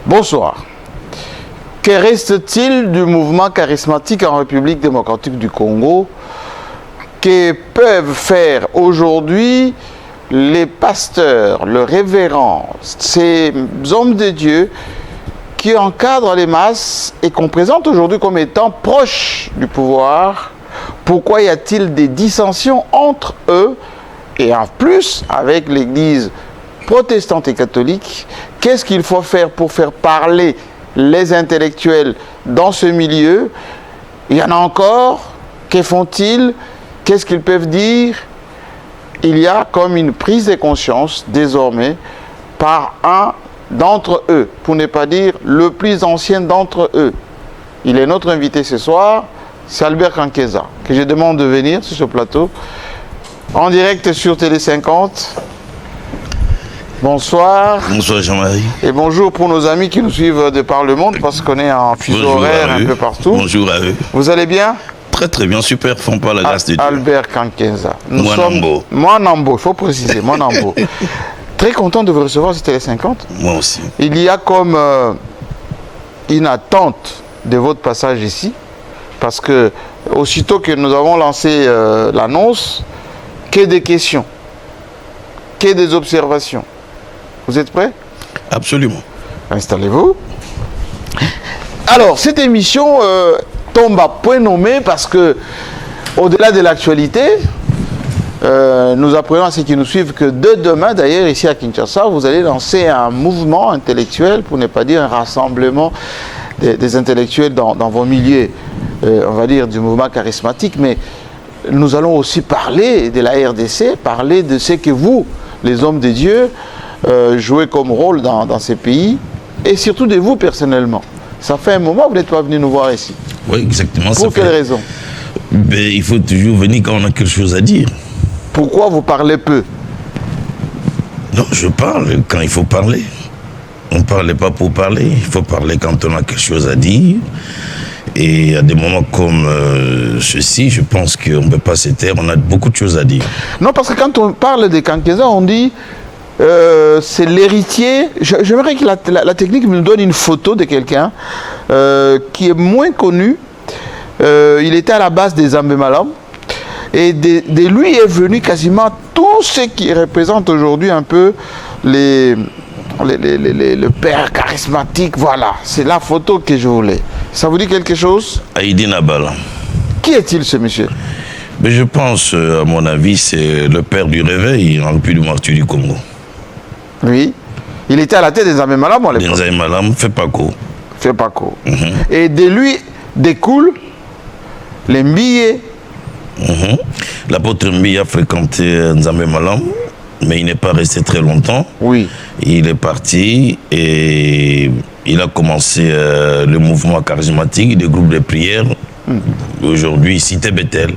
Bonsoir. Que reste-t-il du mouvement charismatique en République démocratique du Congo? Que peuvent faire aujourd'hui les pasteurs, le révérend, ces hommes de Dieu qui encadrent les masses et qu'on présente aujourd'hui comme étant proches du pouvoir? Pourquoi y a-t-il des dissensions entre eux et en plus avec l'Église protestante et catholique? Qu'est-ce qu'il faut faire pour faire parler les intellectuels dans ce milieu? Il y en a encore. Que font-ils? Qu'est-ce qu'ils peuvent dire? Il y a comme une prise de conscience désormais par un d'entre eux, pour ne pas dire le plus ancien d'entre eux. Il est notre invité ce soir, c'est Albert Kankeza, que je demande de venir sur ce plateau, en direct sur Télé 50. Bonsoir. Bonsoir Jean-Marie. Et bonjour pour nos amis qui nous suivent de par le monde, parce qu'on est en fuseau horaire un peu partout. Bonjour à eux. Vous allez bien? Très très bien, super, font pas la grâce de Dieu. Albert Kankeza. Mwanambo. Mwanambo, il faut préciser, Mwanambo. Très content de vous recevoir sur Télé 50. Moi aussi. Il y a comme une attente de votre passage ici, parce que aussitôt que nous avons lancé l'annonce, que des questions, que des observations. Vous êtes prêts? Absolument. Installez-vous. Alors, cette émission tombe à point nommé parce que, au-delà de l'actualité, nous apprenons à ceux qui nous suivent que de demain, d'ailleurs, ici à Kinshasa, vous allez lancer un mouvement intellectuel, pour ne pas dire un rassemblement des intellectuels dans vos milieux, on va dire, du mouvement charismatique. Mais nous allons aussi parler de la RDC, parler de ce que vous, les hommes de Dieu, jouez comme rôle dans ces pays, et surtout de vous personnellement. Ça fait un moment que vous n'êtes pas venu nous voir ici. Oui, exactement. Pour quelle raison? Ben, il faut toujours venir quand on a quelque chose à dire. Pourquoi vous parlez peu? Non, je parle quand il faut parler. On ne parle pas pour parler, il faut parler quand on a quelque chose à dire. Et à des moments comme ceci, je pense qu'on ne peut pas se taire, on a beaucoup de choses à dire. Non, parce que quand on parle de Kankeza, on dit c'est l'héritier. J'aimerais que la technique me donne une photo de quelqu'un qui est moins connu. Il était à la base des Zambé-Malam. Et de lui est venu quasiment tout ce qui représente aujourd'hui un peu le père charismatique. Voilà, c'est la photo que je voulais. Ça vous dit quelque chose? Haïdi Nabala. Qui est-il, ce monsieur? Mais je pense, à mon avis, c'est le père du réveil en République démocratique du Congo. Oui. Il était à la tête des Zambé-Malam à l'époque. Des Zambé-Malam, Fepako. Fepako. Et de lui découle les Mbiyé. L'apôtre Mbi a fréquenté Nzambé-Malam, mais il n'est pas resté très longtemps. Oui. Il est parti et il a commencé le mouvement charismatique, des groupes de prière. Aujourd'hui, Cité Bethel,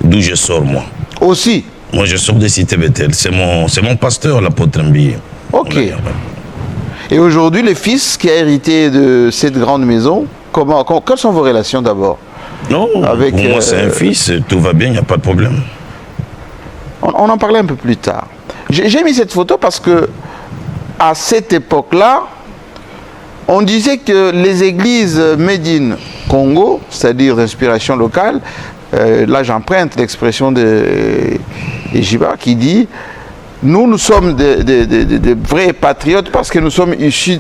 d'où je sors moi. Aussi? Moi, je sors de Cité Bethel. C'est mon pasteur, l'apôtre Mbi. Ok. Et aujourd'hui, le fils qui a hérité de cette grande maison, quelles sont vos relations d'abord? Non, avec, pour moi c'est un fils, tout va bien, il n'y a pas de problème. On en parlait un peu plus tard. J'ai mis cette photo parce que à cette époque-là, on disait que les églises made in Congo, c'est-à-dire d'inspiration locale, là j'emprunte l'expression de Jiba qui dit « Nous sommes des vrais patriotes parce que nous sommes issus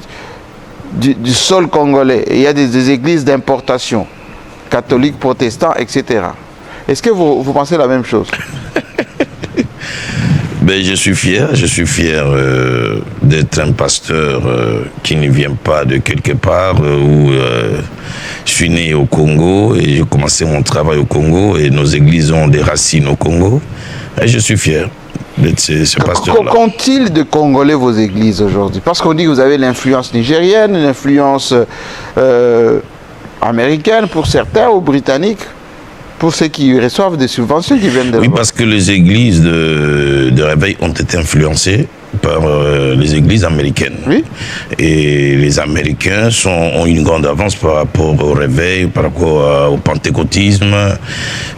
du sol congolais. Et il y a des églises d'importation. Catholiques, protestants, etc. » Est-ce que vous pensez la même chose? Ben, je suis fier d'être un pasteur qui ne vient pas de quelque part, où je suis né au Congo et j'ai commencé mon travail au Congo et nos églises ont des racines au Congo. Et je suis fier d'être ce pasteur-là. Qu'ont-ils de Congolais vos églises aujourd'hui? Parce qu'on dit que vous avez l'influence nigérienne, l'influence américaine pour certains, ou britannique. Pour ceux qui reçoivent des subventions qui viennent de Oui, là-bas. parce que les églises de réveil ont été influencées par les églises américaines. Oui. Et les Américains ont une grande avance par rapport au réveil, par rapport au pentecôtisme,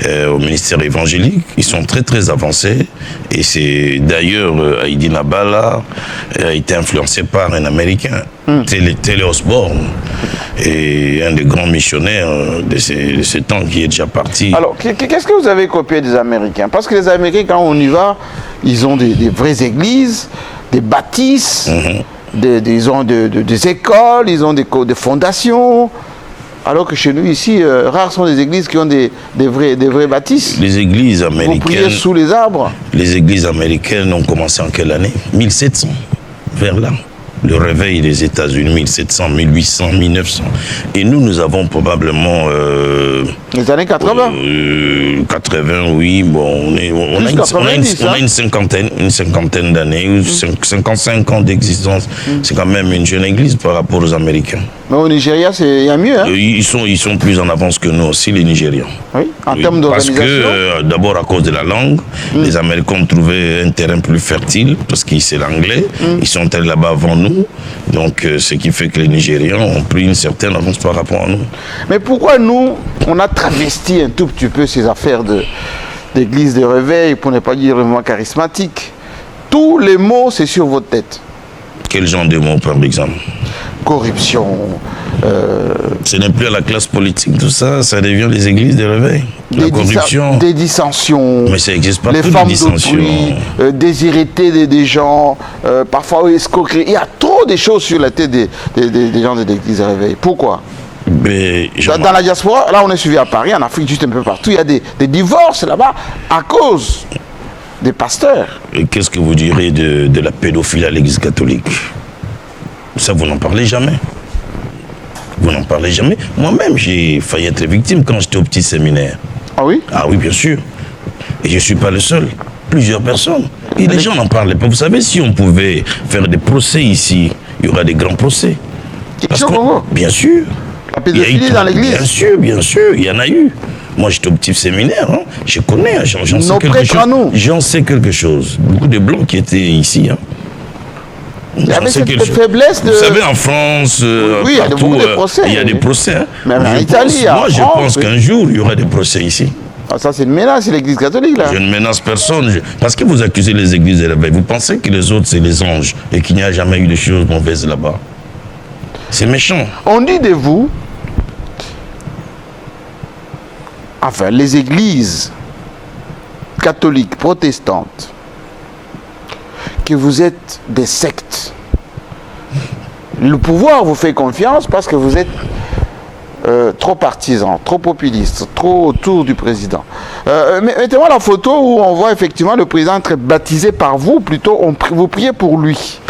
au ministère évangélique. Ils sont très très avancés. Et c'est d'ailleurs Heidi Nabala a été influencé par un Américain, Télé Osborne, et un des grands missionnaires de ce temps qui est déjà parti. Alors, qu'est-ce que vous avez copié des Américains? Parce que les Américains, quand on y va, ils ont des vraies églises, des bâtisses, ils ont des écoles, ils ont des fondations. Alors que chez nous, ici, rares sont les églises qui ont des vraies bâtisses. Les églises Vous priez américaines, sous les arbres. les églises américaines ont commencé en quelle année? 1700, vers là. Le réveil des États-Unis, 1700, 1800, 1900. Et nous avons probablement... Les années 80. 80, oui. Bon, on a une cinquantaine d'années, ou 55 ans d'existence. C'est quand même une jeune église par rapport aux Américains. Mais au Nigeria, il y a mieux. Hein? Ils sont plus en avance que nous aussi, les Nigérians. Oui, en Oui, termes parce d'organisation. que, d'abord à cause de la langue, les Américains ont trouvé un terrain plus fertile, parce que c'est l'anglais. Ils sont allés là-bas avant nous. Donc, ce qui fait que les Nigérians ont pris une certaine avance par rapport à nous. Mais pourquoi nous, on a travesti un tout petit peu ces affaires d'église de réveil, pour ne pas dire le mouvement charismatique? Tous les mots, c'est sur votre tête. Quel genre de mots, par exemple? Corruption. Ce n'est plus à la classe politique, tout ça, ça devient les églises de réveil. La corruption. Des dissensions. Mais ça existe partout, les les femmes dissensions. d'autrui, désiriter des gens, parfois escroquerie. Il y a trop de choses sur la tête des gens de l'église de réveil. Pourquoi? Mais, Dans la diaspora, là on est suivi à Paris, en Afrique, juste un peu partout, il y a des divorces là-bas à cause des pasteurs. Et qu'est-ce que vous direz de la pédophilie à l'église catholique? Ça, vous n'en parlez jamais. Vous n'en parlez jamais. Moi-même, j'ai failli être victime quand j'étais au petit séminaire. Ah oui? Ah oui, bien sûr. Et je ne suis pas le seul. Plusieurs personnes. Et les gens n'en parlaient pas. Vous savez, si on pouvait faire des procès ici, il y aura des grands procès. Ici au Congo? Bien sûr. La pédophilie dans l'église? Bien sûr, il y en a eu. Moi, j'étais au petit séminaire, hein. Je connais, j'en sais quelque chose. J'en sais quelque chose. Beaucoup de blancs qui étaient ici, hein. Il y avait cette faiblesse de... Vous savez, en France, oui, il y a partout, beaucoup de procès. Il y a des procès. Hein. Même en Italie, moi, je pense qu'un jour, il y aura des procès ici. Ah, ça, c'est une menace, c'est l'église catholique, là. Je ne menace personne. Parce que vous accusez les églises de réveil. Vous pensez que les autres, c'est les anges et qu'il n'y a jamais eu de choses mauvaises là-bas. C'est méchant. On dit de vous, enfin, les églises catholiques, protestantes, que vous êtes des sectes. Le pouvoir vous fait confiance parce que vous êtes trop partisan, trop populiste, trop autour du président. Mettez-moi la photo où on voit effectivement le président être baptisé par vous, plutôt vous priez pour lui.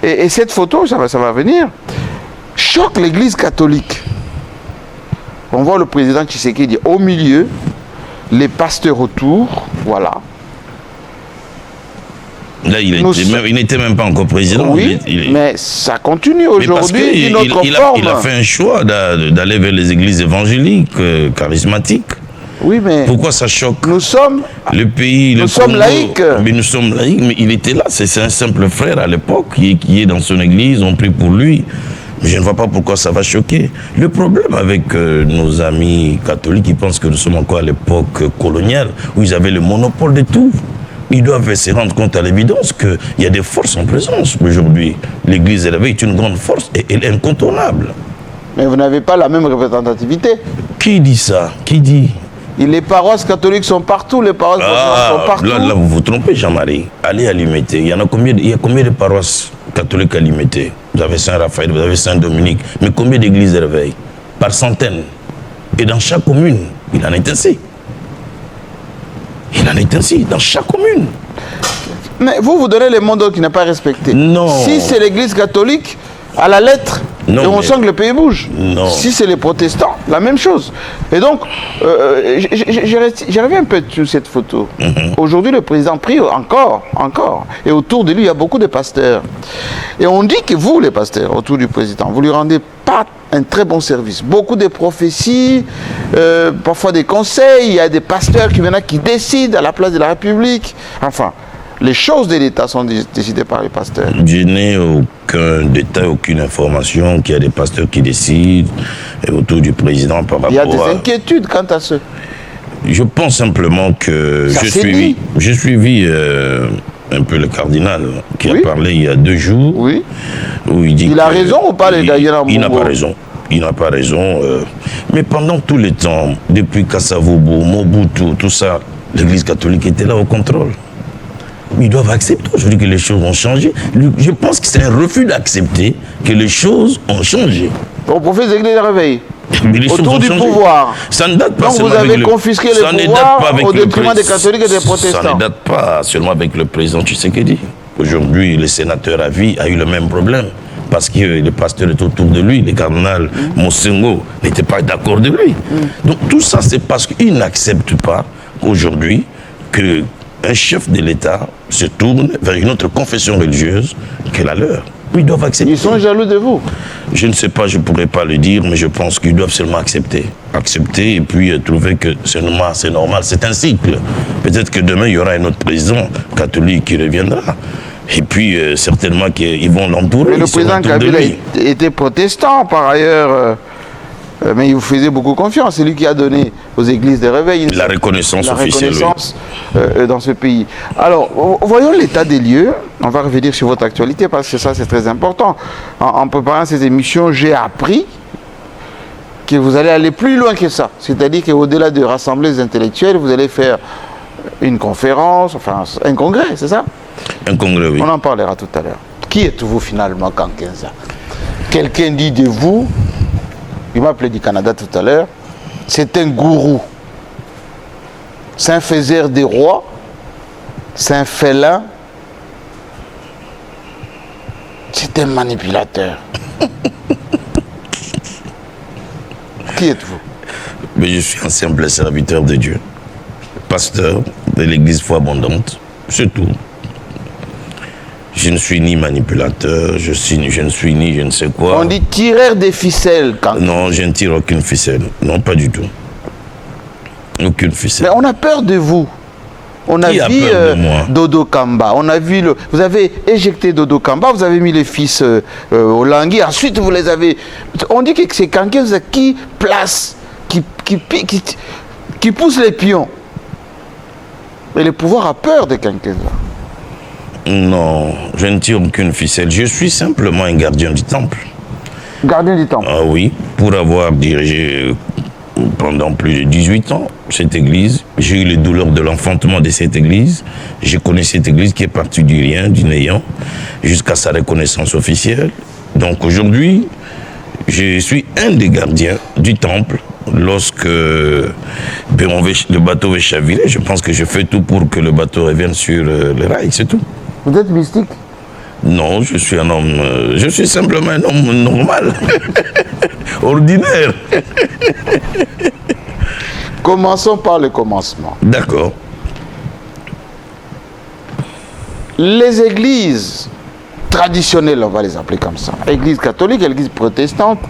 Et cette photo, ça va venir, choque l'église catholique. On voit le président Tshisekedi au milieu, les pasteurs autour, voilà. Là, il n'était même pas encore président. Oui, mais ça continue aujourd'hui d'une autre forme. Il a fait un choix d'aller vers les églises évangéliques, charismatiques. Oui, mais... Pourquoi ça choque? Nous sommes... Le pays, nous sommes laïcs. Mais nous sommes laïcs, mais il était là. C'est un simple frère à l'époque qui est dans son église, on prie pour lui. Mais je ne vois pas pourquoi ça va choquer. Le problème avec nos amis catholiques, ils pensent que nous sommes encore à l'époque coloniale, où ils avaient le monopole de tout. Ils doivent se rendre compte à l'évidence qu'il y a des forces en présence aujourd'hui. L'église élevée est une grande force et elle est incontournable. Mais vous n'avez pas la même représentativité. Qui dit ça? Qui dit? Et les paroisses catholiques sont partout, les paroisses sont partout. Là, vous vous trompez, Jean-Marie. Allez à Limité. Il y a combien de paroisses catholiques à Limité? Vous avez Saint-Raphaël, vous avez Saint-Dominique. Mais combien d'églises de réveil? Par centaines. Et dans chaque commune, il en est ainsi. Il en est ainsi, dans chaque commune. Mais vous donnez le mot d'ordre qui n'est pas respecté. Non. Si c'est l'église catholique, à la lettre, Non, et on sent que le pays bouge. Non. Si c'est les protestants, la même chose. Et donc, j'ai revu un peu sur cette photo. Aujourd'hui, le président prie encore. Et autour de lui, il y a beaucoup de pasteurs. Et on dit que vous, les pasteurs, autour du président, vous lui rendez pas un très bon service. Beaucoup de prophéties, parfois des conseils. Il y a des pasteurs qui décident à la place de la République. Enfin, les choses de l'État sont décidées par les pasteurs. Je n'ai aucun détail, aucune information qu'il y a des pasteurs qui décident autour du président par rapport à... Il y a des inquiétudes quant à ce. Je pense simplement que j'ai suivi un peu le cardinal qui a parlé il y a 2 jours. Oui. Où il a raison ou pas, les gars? Il n'a pas raison. Il n'a pas raison. Mais pendant tout le temps, depuis Kasavubu, Mobutu, tout ça, l'Église catholique était là au contrôle. Mais ils doivent accepter aujourd'hui que les choses ont changé. Je pense que c'est un refus d'accepter que les choses ont changé. Au profit des églises de réveil. Autour du pouvoir. Ça ne date pas donc vous avez confisqué le pouvoir au détriment des catholiques et des protestants. Ça ne date pas seulement avec le président Tshisekedi. Aujourd'hui, le sénateur à vie a eu le même problème. Parce que le pasteur est autour de lui, le cardinal Mosengo n'était pas d'accord de lui. Donc tout ça, c'est parce qu'il n'accepte pas aujourd'hui que un chef de l'État se tourne vers une autre confession religieuse que la leur. Ils doivent accepter. Ils sont jaloux de vous? Je ne sais pas, je ne pourrais pas le dire, mais je pense qu'ils doivent seulement accepter. Accepter et puis trouver que c'est normal, c'est un cycle. Peut-être que demain, il y aura un autre président catholique qui reviendra. Et puis, certainement qu'ils vont l'entourer. Mais le président Kabila était protestant, par ailleurs. Mais il vous faisait beaucoup confiance. C'est lui qui a donné aux églises de réveil la reconnaissance officielle dans ce pays. Alors, voyons l'état des lieux. On va revenir sur votre actualité parce que ça, c'est très important. En préparant ces émissions, j'ai appris que vous allez aller plus loin que ça. C'est-à-dire qu'au-delà de rassembler les intellectuels, vous allez faire une conférence, enfin un congrès, c'est ça? Un congrès, oui. On en parlera tout à l'heure. Qui êtes-vous finalement, Kankenza? Quelqu'un dit de vous, il m'a appelé du Canada tout à l'heure, c'est un gourou. C'est un faiseur des rois, c'est un félin, c'est un manipulateur. Qui êtes-vous? Mais je suis un simple serviteur de Dieu, pasteur de l'église Foi Abondante, c'est tout. Je ne suis ni manipulateur, je ne suis ni je ne sais quoi. On dit tireur des ficelles. Non, je ne tire aucune ficelle. Non, pas du tout. Aucune ficelle. Mais on a peur de vous. On a vu Dodo Kamba. On a vu vous avez éjecté Dodo Kamba, vous avez mis les fils au Langui. Ensuite, vous les avez... On dit que c'est quelqu'un qui place, qui pousse les pions. Mais le pouvoir a peur de quelqu'un. Non, je ne tire aucune ficelle. Je suis simplement un gardien du temple. Gardien du temple? Ah oui, pour avoir dirigé pendant plus de 18 ans cette église. J'ai eu les douleurs de l'enfantement de cette église. Je connais cette église qui est partie du rien, du néant, jusqu'à sa reconnaissance officielle. Donc aujourd'hui, je suis un des gardiens du temple. Lorsque le bateau va chavirer, je pense que je fais tout pour que le bateau revienne sur le rail, c'est tout. Vous êtes mystique? Non, je suis un homme... je suis simplement un homme normal. Ordinaire. Commençons par le commencement. D'accord. Les églises traditionnelles, on va les appeler comme ça, église catholique, église protestante,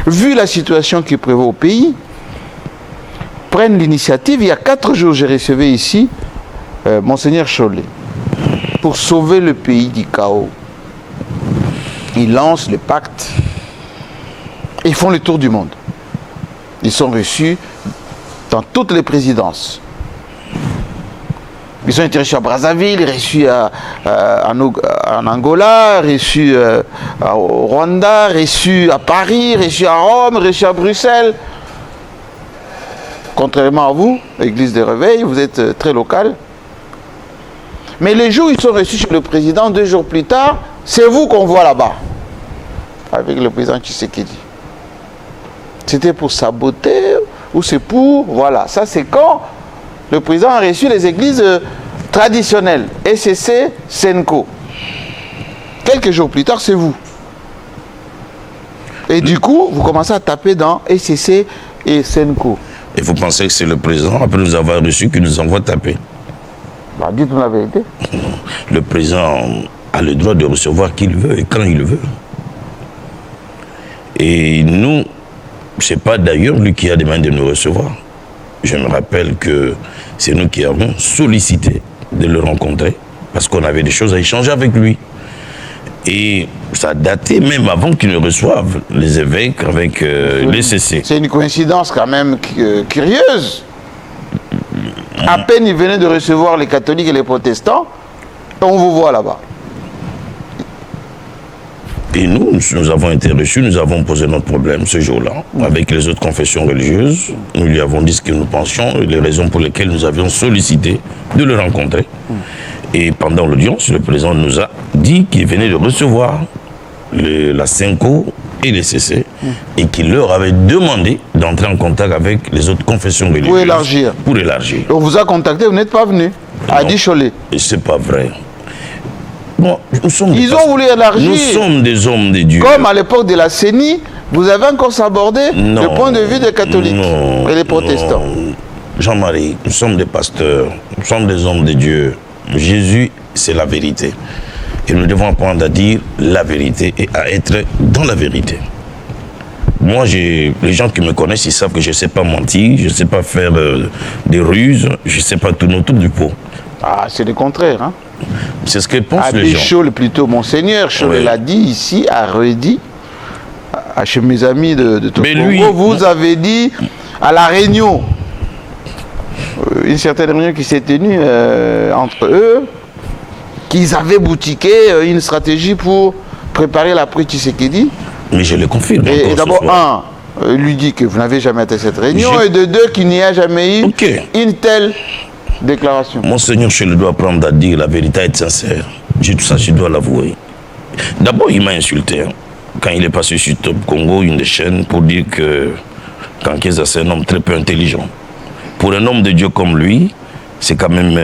vu la situation qui prévaut au pays, prennent l'initiative. Il y a 4 jours, j'ai reçu ici Monseigneur Chollet pour sauver le pays du chaos. Ils lancent le pacte. Ils font le tour du monde. Ils sont reçus dans toutes les présidences. Ils ont été reçus à Brazzaville, reçus en Angola, reçus au Rwanda, reçus à Paris, reçus à Rome, reçus à Bruxelles. Contrairement à vous, l'église des réveils, vous êtes très local. Mais les jours où ils sont reçus chez le président, 2 jours plus tard, c'est vous qu'on voit là-bas. Avec le président Tshisekedi. C'était pour saboter ou c'est pour... Voilà, ça c'est quand le président a reçu les églises traditionnelles. SCC, Senko. Quelques jours plus tard, c'est vous. Et du coup, vous commencez à taper dans ECC et Senko. Et vous pensez que c'est le président, après nous avoir reçus, qui nous envoie taper? Bah, dites-nous la vérité. Le président a le droit de recevoir qui il veut et quand il veut. Et nous, c'est pas d'ailleurs lui qui a demandé de nous recevoir. Je me rappelle que c'est nous qui avons sollicité de le rencontrer parce qu'on avait des choses à échanger avec lui. Et ça datait même avant qu'ils ne reçoivent les évêques avec les CC. C'est une coïncidence quand même curieuse. À peine il venait de recevoir les catholiques et les protestants, on vous voit là-bas. Et nous avons été reçus, nous avons posé notre problème ce jour-là avec les autres confessions religieuses. Nous lui avons dit ce que nous pensions et les raisons pour lesquelles nous avions sollicité de le rencontrer. Et pendant l'audience, le président nous a dit qu'il venait de recevoir la Senko et les CC et qu'il leur avait demandé d'entrer en contact avec les autres confessions religieuses. Pour élargir. Pour élargir. On vous a contacté, vous n'êtes pas venu. A dit Cholet. Et c'est pas vrai. Bon, ils ont voulu élargir. Nous sommes des hommes de Dieu. Comme à l'époque de la CENI, vous avez encore s'abordé le point de vue des catholiques et des protestants. Jean-Marie, nous sommes des pasteurs, nous sommes des hommes de Dieu. Jésus, c'est la vérité. Et nous devons apprendre à dire la vérité et à être dans la vérité. Moi, les gens qui me connaissent, ils savent que je ne sais pas mentir, je ne sais pas faire des ruses, je ne sais pas tourner autour du pot. Ah, c'est le contraire, hein. C'est ce que pensent les gens. Cholet, plutôt, Monseigneur Cholet l'a dit ici, a redit, chez mes amis de Congo, vous avez dit à la réunion, une certaine réunion qui s'est tenue entre eux, qu'ils avaient boutiqué une stratégie pour préparer l'après Tshisekedi. Mais je le confirme. Et d'abord, lui dit que vous n'avez jamais été à cette réunion, et de deux, qu'il n'y a jamais eu une telle déclaration. Monseigneur Cholet doit apprendre à dire la vérité, être sincère. Tout ça, je dois l'avouer. D'abord, il m'a insulté. Quand il est passé sur Top Congo, une des chaînes, pour dire que Kankeza, c'est un homme très peu intelligent. Pour un homme de Dieu comme lui, c'est quand même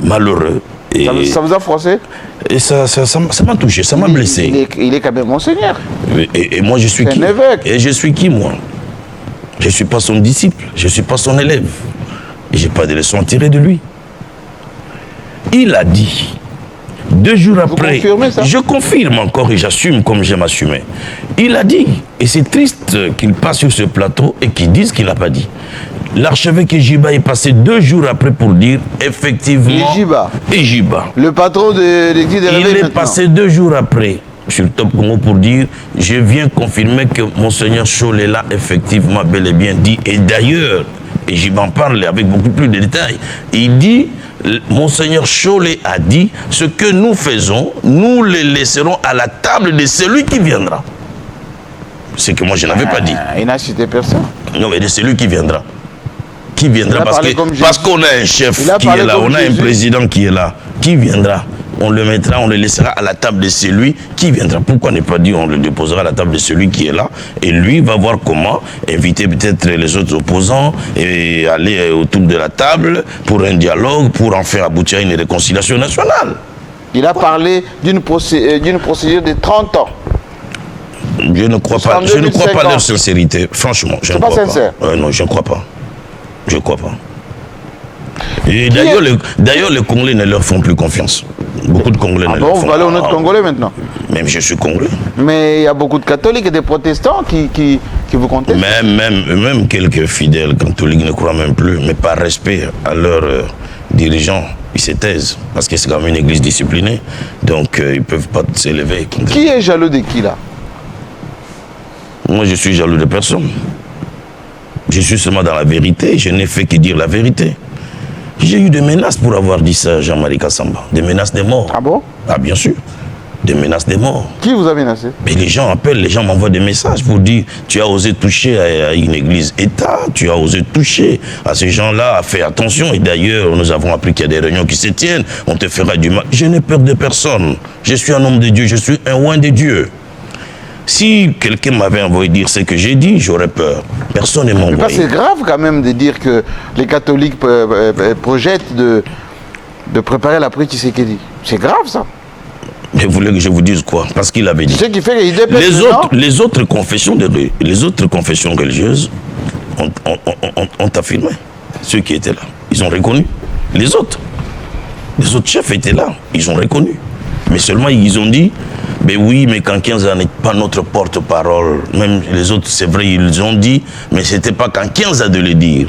malheureux. Et ça vous a froissé? Et ça m'a touché, ça m'a blessé. Il est quand même Monseigneur. Et moi, je suis qui? Un évêque. Et je suis qui, moi? Je ne suis pas son disciple, je ne suis pas son élève. Et je n'ai pas de leçon à tirer de lui. Il a dit, 2 jours après, je confirme encore et j'assume comme j'aime assumer. Il a dit, et c'est triste qu'il passe sur ce plateau et qu'il dise qu'il n'a pas dit. L'archevêque Ejiba est passé 2 jours après pour dire effectivement. Ejiba. Le patron de l'église des Réveils. Il est passé 2 jours après sur Top Congo pour dire je viens confirmer que Monseigneur Cholet l'a effectivement bel et bien dit. Et d'ailleurs, Ejiba en parle avec beaucoup plus de détails. Il dit Monseigneur Cholet a dit ce que nous faisons, nous le laisserons à la table de celui qui viendra. C'est que moi je n'avais pas dit. Il n'a cité personne. Non, mais de celui qui viendra. Qui viendra parce qu'on a un chef qui est là, on a un président qui est là. Qui viendra? On le mettra, on le laissera à la table de celui qui viendra. Pourquoi ne pas dire on le déposera à la table de celui qui est là et lui va voir comment inviter peut-être les autres opposants et aller autour de la table pour un dialogue, pour en faire aboutir à une réconciliation nationale. Il a parlé d'une procédure de 30 ans. Je ne crois pas, leur sincérité, franchement. Je ne crois pas. Sincère. Non, je ne crois pas. Je ne crois pas. Et d'ailleurs, les Congolais ne leur font plus confiance. Beaucoup de Congolais ne leur font pas. Vous parlez aux autres Congolais maintenant? Même je suis Congolais. Mais il y a beaucoup de catholiques et de protestants qui vous contestent. Même quelques fidèles catholiques ne croient même plus, mais par respect à leurs dirigeants, ils se taisent. Parce que c'est quand même une église disciplinée. Donc ils ne peuvent pas s'élever. Qui est jaloux de qui là? Moi, je suis jaloux de personne. Je suis seulement dans la vérité, je n'ai fait que dire la vérité. J'ai eu des menaces pour avoir dit ça, Jean-Marie Kassamba. Des menaces de mort. Ah bon? Ah bien sûr. Des menaces de mort. Qui vous a menacé? Mais les gens appellent, les gens m'envoient des messages pour dire tu as osé toucher à une église État, tu as osé toucher à ces gens-là, fais attention. Et d'ailleurs, nous avons appris qu'il y a des réunions qui se tiennent, on te fera du mal. Je n'ai peur de personne. Je suis un homme de Dieu, je suis un oint de Dieu. Si quelqu'un m'avait envoyé dire ce que j'ai dit, j'aurais peur. Personne ne m'a envoyé. C'est grave quand même de dire que les catholiques projettent de préparer l'après Tshisekedi. C'est grave ça. Mais vous voulez que je vous dise quoi? Parce qu'il avait dit. Ce qui fait qu'il dépêche Les autres confessions religieuses ont affirmé. Ceux qui étaient là, ils ont reconnu. Les autres chefs étaient là, ils ont reconnu. Mais seulement ils ont dit, mais oui, mais Kankianza n'est pas notre porte-parole. Même les autres, c'est vrai, ils ont dit, mais c'était pas Kankianza de le dire.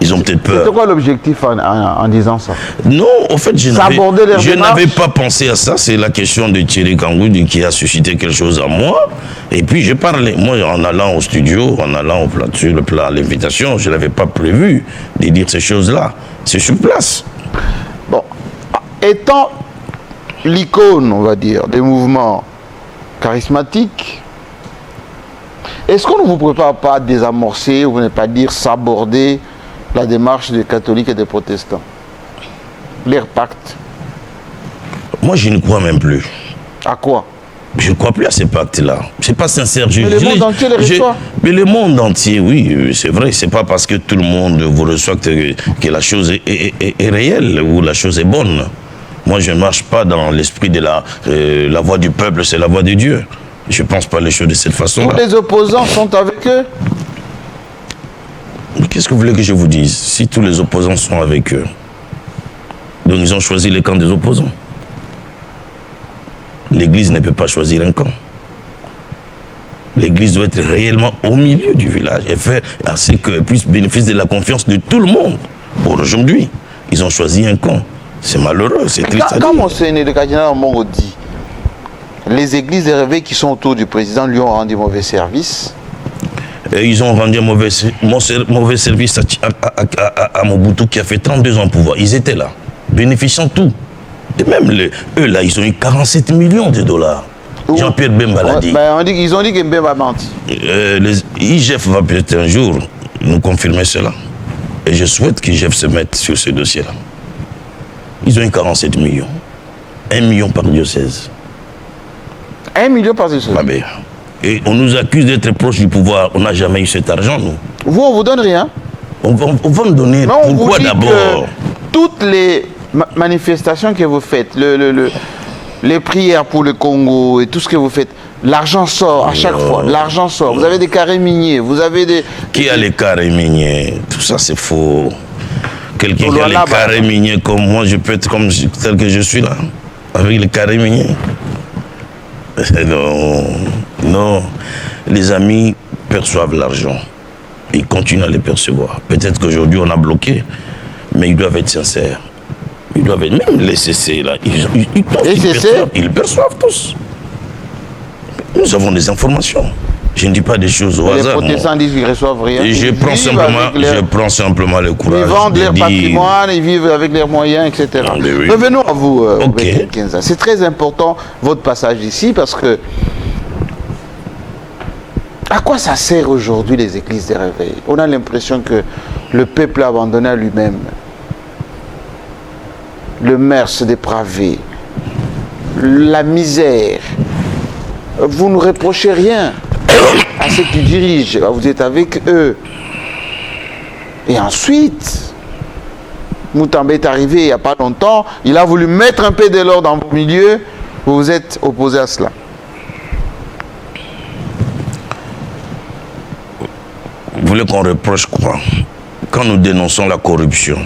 Ils ont peut-être peur. C'était quoi l'objectif en disant ça? Non, en fait, je n'avais pas pensé à ça. C'est la question de Thierry Kangoudi qui a suscité quelque chose en moi. Et puis, j'ai parlé. Moi, en allant au studio, en allant sur le plat à l'invitation, je n'avais pas prévu de dire ces choses-là. C'est sur place. Bon, étant l'icône, on va dire, des mouvements charismatiques, est-ce qu'on ne vous prépare pas à désamorcer, ou ne pas dire s'aborder la démarche des catholiques et des protestants, leur pacte? Moi, je ne crois même plus. À quoi? Je ne crois plus à ces pactes-là. C'est pas sincère. Mais le monde entier les reçoit. Mais le monde entier, oui, c'est vrai. C'est pas parce que tout le monde vous reçoit que la chose est réelle ou la chose est bonne. Moi, je ne marche pas dans l'esprit de la voix du peuple, c'est la voix de Dieu. Je ne pense pas les choses de cette façon-là. Tous les opposants sont avec eux? Qu'est-ce que vous voulez que je vous dise? Si tous les opposants sont avec eux, donc ils ont choisi le camp des opposants. L'Église ne peut pas choisir un camp. L'Église doit être réellement au milieu du village et faire à ce qu'elle puisse bénéficier de la confiance de tout le monde. Pour aujourd'hui, ils ont choisi un camp. C'est malheureux, c'est triste. Quand Monseigneur le cardinal Mongo dit les églises de réveil qui sont autour du président lui ont rendu mauvais service. Et ils ont rendu un mauvais service à Mobutu qui a fait 32 ans au pouvoir. Ils étaient là, bénéficiant de tout. Et même eux là, ils ont eu 47 millions de dollars. Jean-Pierre Bemba l'a dit. Ils ont dit que Bemba menti. IGF va peut-être un jour nous confirmer cela. Et je souhaite qu'IGF se mette sur ce dossier-là. Ils ont eu 47 millions. 1 million par diocèse. 1 million par diocèse. Ah ben, et on nous accuse d'être proche du pouvoir. On n'a jamais eu cet argent, nous. Vous, on vous donne rien. On va nous donner. Non, pourquoi d'abord? Toutes les manifestations que vous faites, les prières pour le Congo et tout ce que vous faites, l'argent sort à chaque fois. L'argent sort. Vous avez des carrés miniers, vous avez des... Qui a les carrés miniers? Tout ça, c'est faux. Quelqu'un qui a les carrés miniers comme moi, je peux être comme tel que je suis là, avec les carrés miniers. Non. Les amis perçoivent l'argent. Ils continuent à les percevoir. Peut-être qu'aujourd'hui, on a bloqué, mais ils doivent être sincères. Ils doivent être... Même les CC, là, ils perçoivent tous. Nous avons des informations. Je ne dis pas des choses au hasard. Les protestants disent qu'ils ne reçoivent rien. Je prends simplement le courage. Ils vendent leur patrimoine, ils vivent avec leurs moyens, etc. Oui. Revenons à vous, okay. C'est très important votre passage ici parce que à quoi ça sert aujourd'hui les églises de réveil? On a l'impression que le peuple a abandonné à lui-même. Le maire se dépravé, la misère. Vous ne reprochez rien à ceux qui dirigent, vous êtes avec eux. Et ensuite, Moutambe est arrivé il n'y a pas longtemps, il a voulu mettre un peu de l'ordre dans vos milieux, vous vous êtes opposé à cela. Vous voulez qu'on reproche quoi? Quand nous dénonçons la corruption,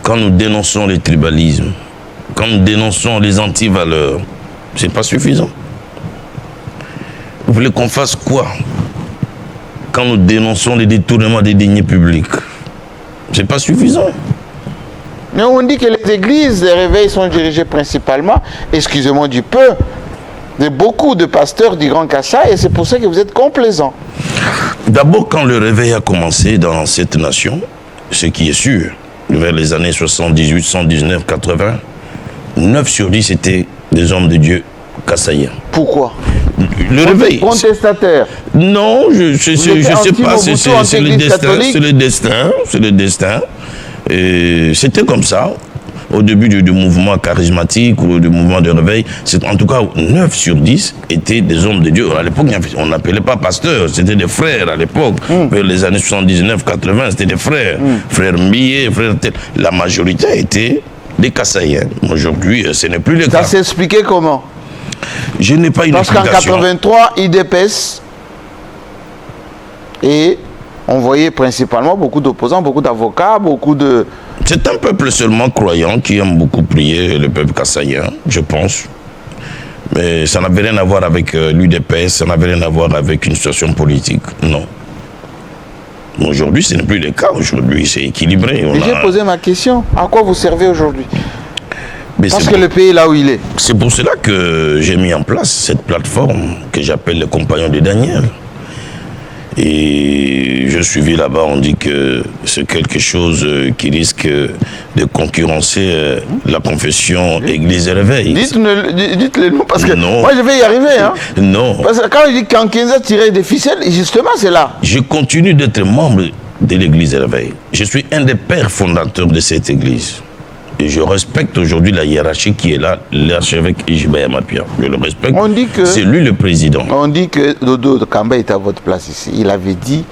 quand nous dénonçons le tribalisme, quand nous dénonçons les antivaleurs, c'est pas suffisant. Vous voulez qu'on fasse quoi quand nous dénonçons les détournements des deniers publics? C'est pas suffisant. Mais on dit que les églises de réveil sont dirigées principalement, excusez-moi du peu, de beaucoup de pasteurs du Grand Kassai, et c'est pour ça que vous êtes complaisants. D'abord, quand le réveil a commencé dans cette nation, ce qui est sûr, vers les années 78, 119, 80, 9 sur 10 étaient des hommes de Dieu kassaïens. Pourquoi? Le réveil. Contestataire. Non, je sais pas, c'est le destin. C'était comme ça. Au début du mouvement charismatique ou du mouvement de réveil, en tout cas 9 sur 10 étaient des hommes de Dieu. À l'époque, on n'appelait pas pasteurs, c'était des frères à l'époque. Vers les années 79, 80, c'était des frères. Frères Millet, frères... La majorité était des Kassaïens. Aujourd'hui, ce n'est plus le cas. Ça s'est expliqué comment? Je n'ai pas une Parce qu'en explication. 83, IDPS, et on voyait principalement beaucoup d'opposants, beaucoup d'avocats, beaucoup de... C'est un peuple seulement croyant qui aime beaucoup prier, le peuple kassaïen, je pense. Mais ça n'avait rien à voir avec l'UDPS, ça n'avait rien à voir avec une situation politique, non. Aujourd'hui, ce n'est plus le cas. Aujourd'hui, c'est équilibré. Et j'ai posé ma question. À quoi vous servez aujourd'hui? Mais Parce que le pays est là où il est. c'est pour cela que j'ai mis en place cette plateforme que j'appelle les compagnons de Daniel. Et je suivis là-bas, on dit que c'est quelque chose qui risque de concurrencer la confession Église et Réveil. Dites-le nous, parce que Non. moi je vais y arriver. Hein. Non. Parce que quand je dis qu'Ankenza tirait des ficelles, justement c'est là. Je continue d'être membre de l'Église et Réveil. Je suis un des pères fondateurs de cette Église. Et je respecte aujourd'hui la hiérarchie qui est là, l'archevêque Ijibaya Mapia. Je le respecte. On dit que- c'est lui le président. On dit que Dodo Kamba est à votre place ici. Il avait dit,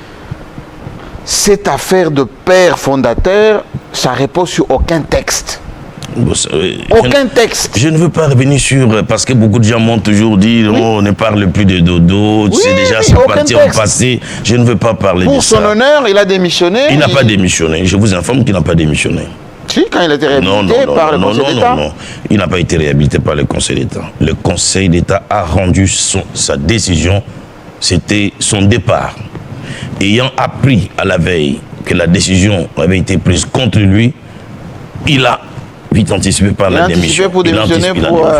cette affaire de père fondateur, ça repose sur aucun texte. Aucun texte. Je ne veux pas revenir sur... Parce que beaucoup de gens m'ont toujours dit, oh, on ne parle plus de Dodo, Oui, c'est déjà oui, c'est aucun parti en texte. passé. Je ne veux pas parler de Pour son ça. honneur, il a démissionné. Il n'a pas démissionné. Je vous informe qu'il n'a pas démissionné. Si, quand il a été réhabilité par le Conseil d'État. non. Il n'a pas été réhabilité par le Conseil d'État. Le Conseil d'État a rendu sa décision, c'était son départ. Ayant appris à la veille que la décision avait été prise contre lui, il a vite anticipé par la démission. Pour démissionner pour...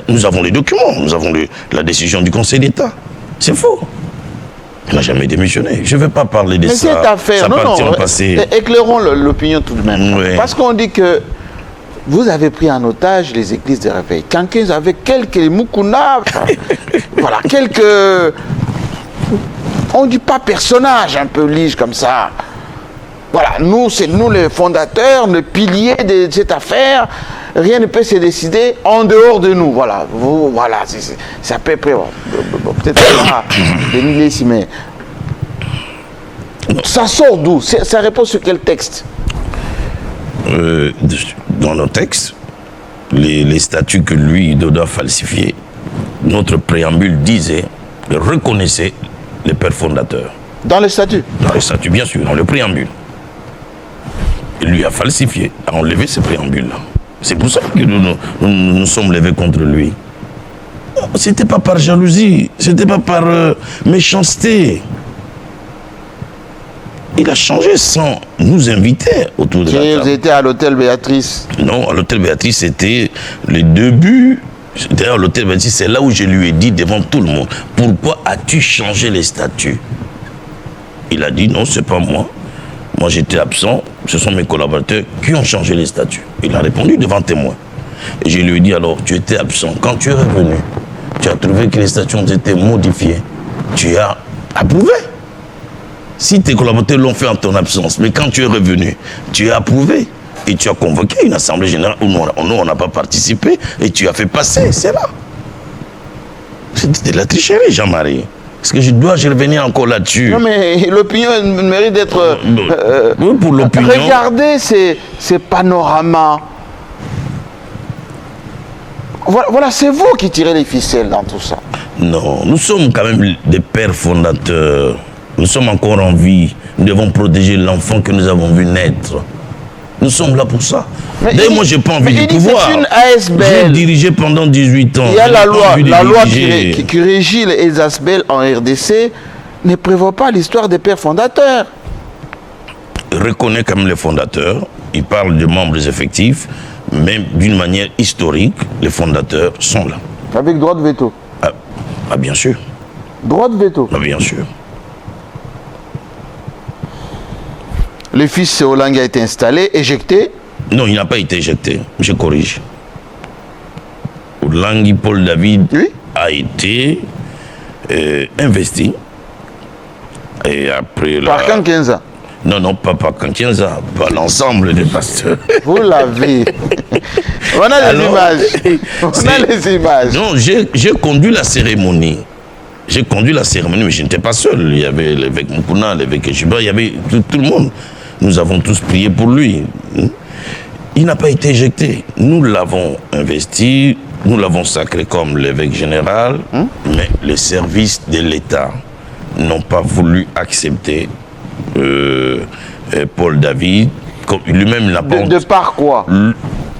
Nous avons les documents, nous avons la décision du Conseil d'État. C'est faux. Il n'a jamais démissionné. Je ne vais pas parler de Mais ça. cette affaire, ça non, éclairons l'opinion tout de même. Oui. Parce qu'on dit que vous avez pris en otage les églises de réveil. Quelqu'un avec quelques mukuna, voilà, quelques... On ne dit pas personnage un peu lige comme ça. Voilà, nous, c'est nous les fondateurs, les piliers de cette affaire. Rien ne peut se décider en dehors de nous. Voilà, voilà, c'est à peu près. Peut-être pas Denis Lessi, mais ça sort d'où? Ça repose sur quel texte? Dans nos textes, les statuts que lui, Dodo a falsifiés, notre préambule disait, reconnaissait les pères fondateurs. Dans le statut? Dans les statuts, bien sûr, dans le préambule. Il lui a falsifié, a enlevé ces préambules-là. C'est pour ça que nous sommes levés contre lui. C'était pas par jalousie, c'était pas par méchanceté. Il a changé sans nous inviter autour de la table. Vous étiez à l'hôtel Béatrice? Non, à l'hôtel Béatrice, c'était le début. D'ailleurs, l'hôtel Béatrice, c'est là où je lui ai dit devant tout le monde, pourquoi as-tu changé les statuts? Il a dit, non, c'est pas moi. Moi, j'étais absent. Ce sont mes collaborateurs qui ont changé les statuts. Il a répondu devant témoin. Et je lui ai dit, alors, tu étais absent. Quand tu es revenu, tu as trouvé que les statuts ont été modifiés. Tu as approuvé. Si tes collaborateurs l'ont fait en ton absence, mais quand tu es revenu, tu as approuvé. Et tu as convoqué une assemblée générale où nous, on n'a pas participé. Et tu as fait passer, c'est là. C'était de la tricherie, Jean-Marie. Est-ce que je dois revenir encore là-dessus? Non, mais l'opinion mérite d'être... Oui, pour l'opinion. Regardez ces panoramas. Voilà, c'est vous qui tirez les ficelles dans tout ça. Non, nous sommes quand même des pères fondateurs. Nous sommes encore en vie. Nous devons protéger l'enfant que nous avons vu naître. Nous sommes là pour ça. D'ailleurs, moi, je n'ai pas envie du pouvoir. C'est une ASBL. J'ai dirigé pendant 18 ans. Il y a la loi qui régit les ASBL en RDC ne prévoit pas l'histoire des pères fondateurs. Il reconnaît quand même les fondateurs. Il parle de membres effectifs. Mais d'une manière historique, les fondateurs sont là. Avec droit de veto? Ah, bien sûr. Droit de veto? Ah, bien sûr. Le fils Seolang a été installé, éjecté? Non, il n'a pas été éjecté. Je corrige. Oulangui Paul David a été investi. Et après par Kankenza? Non, pas par Kankenza, par l'ensemble des pasteurs. Vous l'avez. On a les images. On a les images. Non, j'ai conduit la cérémonie. J'ai conduit la cérémonie, mais je n'étais pas seul. Il y avait l'évêque Mukuna, l'évêque Ejiba, il y avait tout le monde. Nous avons tous prié pour lui. Il n'a pas été éjecté. Nous l'avons investi, nous l'avons sacré comme l'évêque général, mais les services de l'État n'ont pas voulu accepter Paul David. Lui-même n'a pas de par quoi?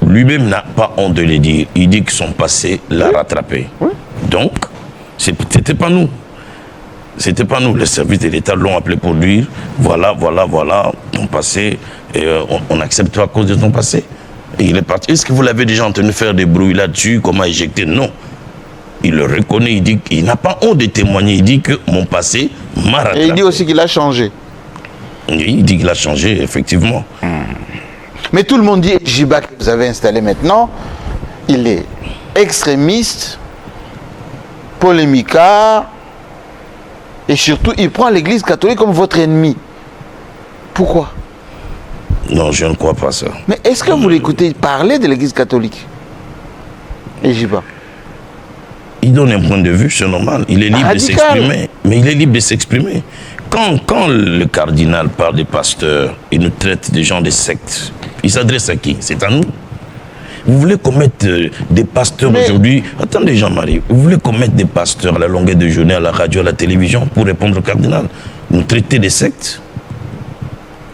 Lui-même n'a pas honte de le dire. Il dit que son passé l'a rattrapé. Oui. Donc, c'était pas nous. C'était pas nous. Les services de l'État l'ont appelé pour dire voilà, ton passé, et on accepte à cause de ton passé. Et il est parti. Est-ce que vous l'avez déjà entendu faire des bruits là-dessus, comment éjecter? Non. Il le reconnaît, il dit qu'il n'a pas honte de témoigner. Il dit que mon passé m'a rattrapé. Et il dit aussi qu'il a changé. Oui, il dit qu'il a changé, effectivement. Mais tout le monde dit, Jiba que vous avez installé maintenant, il est extrémiste, polémicard, et surtout, il prend l'Église catholique comme votre ennemi. Pourquoi? Non, je ne crois pas ça. Mais est-ce que vous l'écoutez parler de l'Église catholique? Et Jiba? Il donne un point de vue, c'est normal. Il est libre de s'exprimer. Mais il est libre de s'exprimer. Quand le cardinal parle des pasteurs, il nous traite des gens des sectes. Il s'adresse à qui? C'est à nous. Vous voulez qu'on mette des pasteurs aujourd'hui... Attendez Jean-Marie, vous voulez qu'on mette des pasteurs à la longueur de journée, à la radio, à la télévision, pour répondre au cardinal? Nous traiter des sectes?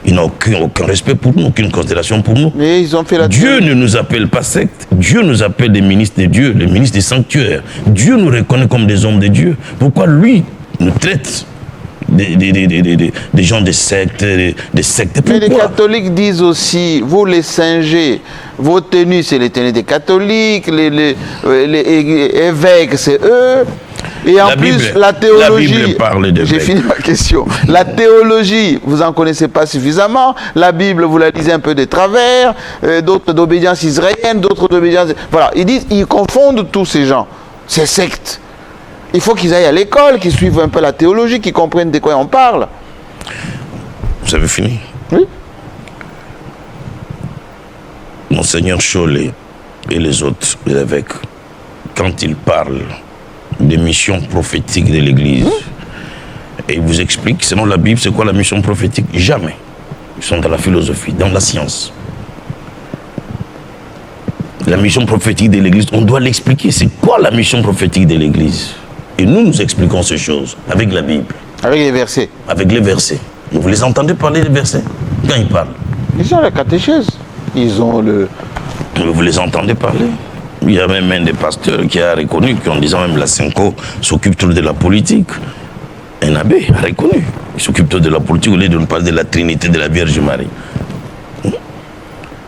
Il n'a aucun respect pour nous, aucune considération pour nous. Mais ils ont fait la Dieu ne nous appelle pas secte. Dieu nous appelle des ministres de Dieu, les ministres des sanctuaires. Dieu nous reconnaît comme des hommes de Dieu. Pourquoi lui nous traite des gens des sectes, des sectes? Pourquoi? Mais les catholiques disent aussi, vous les singez, vos tenues c'est les tenues des catholiques, les évêques c'est eux. Et en plus, la théologie, la Bible parle de j'ai fini ma question, la théologie, vous n'en connaissez pas suffisamment, la Bible, vous la lisez un peu de travers, d'autres d'obédience israélienne, d'autres d'obédience... Voilà, ils confondent tous ces gens, ces sectes. Il faut qu'ils aillent à l'école, qu'ils suivent un peu la théologie, qu'ils comprennent de quoi on parle. Vous avez fini? Oui. Monseigneur Chollet et les autres évêques, quand ils parlent des missions prophétiques de l'Église, et ils vous expliquent, selon la Bible, c'est quoi la mission prophétique? Jamais. Ils sont dans la philosophie, dans la science. La mission prophétique de l'Église, on doit l'expliquer. C'est quoi la mission prophétique de l'Église? Et nous expliquons ces choses avec la Bible. Avec les versets. Avec les versets. Vous les entendez parler des versets? Quand ils parlent? Ils ont la catéchèse. Ils ont le... Vous les entendez parler? Il y a même un des pasteurs qui a reconnu qu'en disant même la Cinco s'occupe trop de la politique. Un abbé a reconnu. Il s'occupe trop de la politique au lieu de nous parler de la Trinité de la Vierge Marie.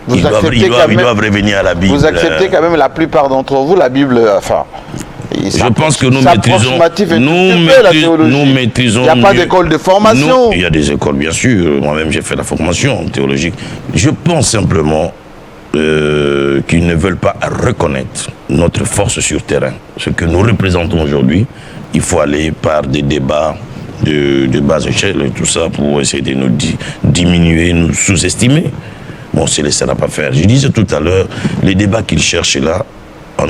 Ils doivent revenir à la Bible. Vous acceptez quand même la plupart d'entre vous la Bible, enfin... Je pense que nous maîtrisons Il n'y a pas d'école de formation. Il y a des écoles, bien sûr. Moi-même, j'ai fait la formation théologique. Je pense simplement qu'ils ne veulent pas reconnaître notre force sur terrain. Ce que nous représentons aujourd'hui, il faut aller par des débats de bas échelle et tout ça pour essayer de nous diminuer, nous sous-estimer. Bon, on ne se laissera pas faire. Je disais tout à l'heure, les débats qu'ils cherchent là, en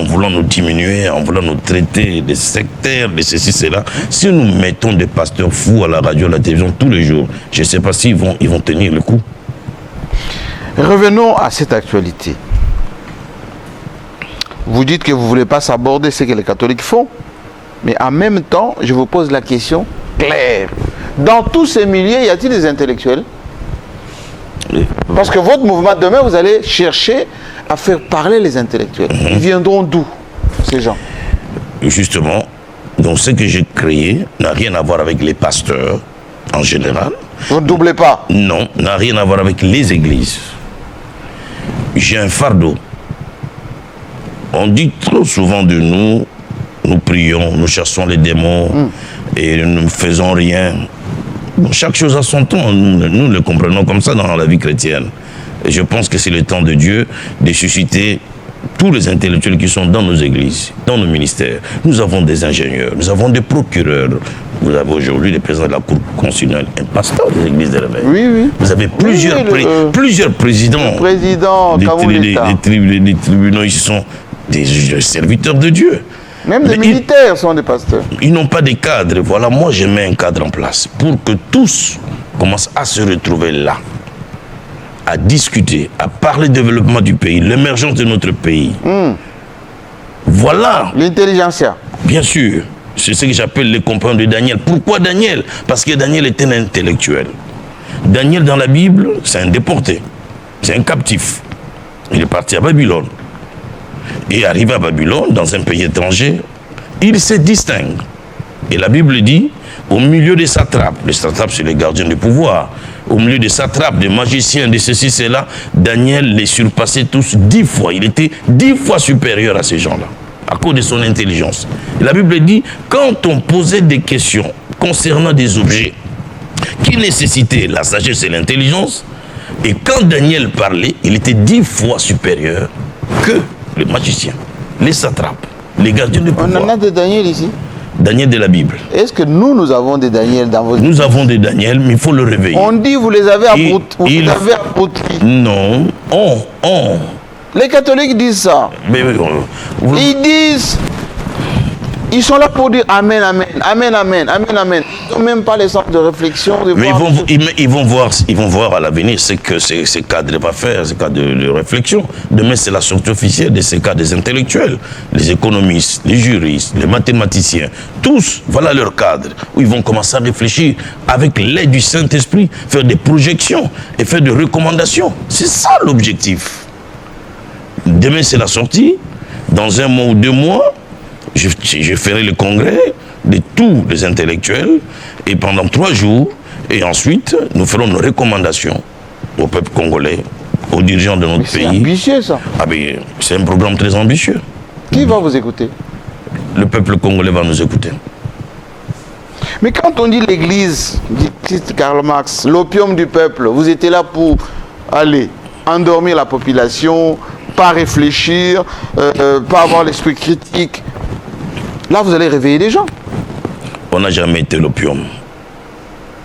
voulant nous diminuer, en voulant nous traiter de sectaires, de ceci, cela. Si nous mettons des pasteurs fous à la radio, à la télévision tous les jours, je ne sais pas s'ils vont tenir le coup. Revenons à cette actualité. Vous dites que vous ne voulez pas s'aborder ce que les catholiques font, mais en même temps, je vous pose la question claire. Dans tous ces milieux, y a-t-il des intellectuels? Parce que votre mouvement, demain, vous allez chercher à faire parler les intellectuels. Ils viendront d'où, ces gens? Justement, donc ce que j'ai créé n'a rien à voir avec les pasteurs en général. Vous ne doublez pas? Non, n'a rien à voir avec les églises. J'ai un fardeau. On dit trop souvent de nous, nous prions, nous chassons les démons et nous ne faisons rien. Bon, chaque chose a son temps, nous le comprenons comme ça dans la vie chrétienne. Et je pense que c'est le temps de Dieu de susciter tous les intellectuels qui sont dans nos églises, dans nos ministères. Nous avons des ingénieurs, nous avons des procureurs. Vous avez aujourd'hui le président de la Cour constitutionnelle, un pasteur des églises de réveil. Oui, oui. Vous avez plusieurs présidents. Le président des tribunaux, ils sont des serviteurs de Dieu. Même des militaires sont des pasteurs. Ils n'ont pas de cadre. Voilà, moi je mets un cadre en place pour que tous commencent à se retrouver là. à discuter, à parler du développement du pays, l'émergence de notre pays. Voilà. L'intelligentsia. Bien sûr. C'est ce que j'appelle les compagnons de Daniel. Pourquoi Daniel? Parce que Daniel était un intellectuel. Daniel, dans la Bible, c'est un déporté. C'est un captif. Il est parti à Babylone. Et arrivé à Babylone, dans un pays étranger, il se distingue. Et la Bible dit, au milieu des satrapes, les satrapes c'est les gardiens du pouvoir, au milieu des satrapes, des magiciens, de ceci, cela, Daniel les surpassait tous 10 fois. Il était 10 fois supérieur à ces gens-là, à cause de son intelligence. Et la Bible dit, quand on posait des questions concernant des objets qui nécessitaient la sagesse et l'intelligence, et quand Daniel parlait, il était 10 fois supérieur que les magiciens, les satrapes, les gardiens du pouvoir. On en a de Daniel ici. Daniel de la Bible. Est-ce que nous avons des Daniel dans vos... Nous avons des Daniel, mais il faut le réveiller. On dit vous les avez apôtris. Non, on. Les catholiques disent ça. Mais, Ils disent... Ils sont là pour dire Amen, Amen, Amen, Amen, Amen, Amen. Ils n'ont même pas les centres de réflexion. Mais ils vont voir à l'avenir ce que ces cadres ne vont pas faire, ces cadres de réflexion. Demain, c'est la sortie officielle de ces cadres des intellectuels, les économistes, les juristes, les mathématiciens. Tous, voilà leur cadre, où ils vont commencer à réfléchir avec l'aide du Saint-Esprit, faire des projections et faire des recommandations. C'est ça l'objectif. Demain, c'est la sortie. Dans 1 mois ou 2 mois, je ferai le congrès de tous les intellectuels et pendant 3 jours, et ensuite nous ferons nos recommandations au peuple congolais, aux dirigeants de notre pays. C'est ambitieux ça. Ah ben, c'est un programme très ambitieux. Qui va vous écouter? Le peuple congolais va nous écouter. Mais quand on dit l'église, dit Karl Marx, l'opium du peuple, vous étiez là pour aller endormir la population, pas réfléchir, pas avoir l'esprit critique. Là, vous allez réveiller les gens. On n'a jamais été l'opium.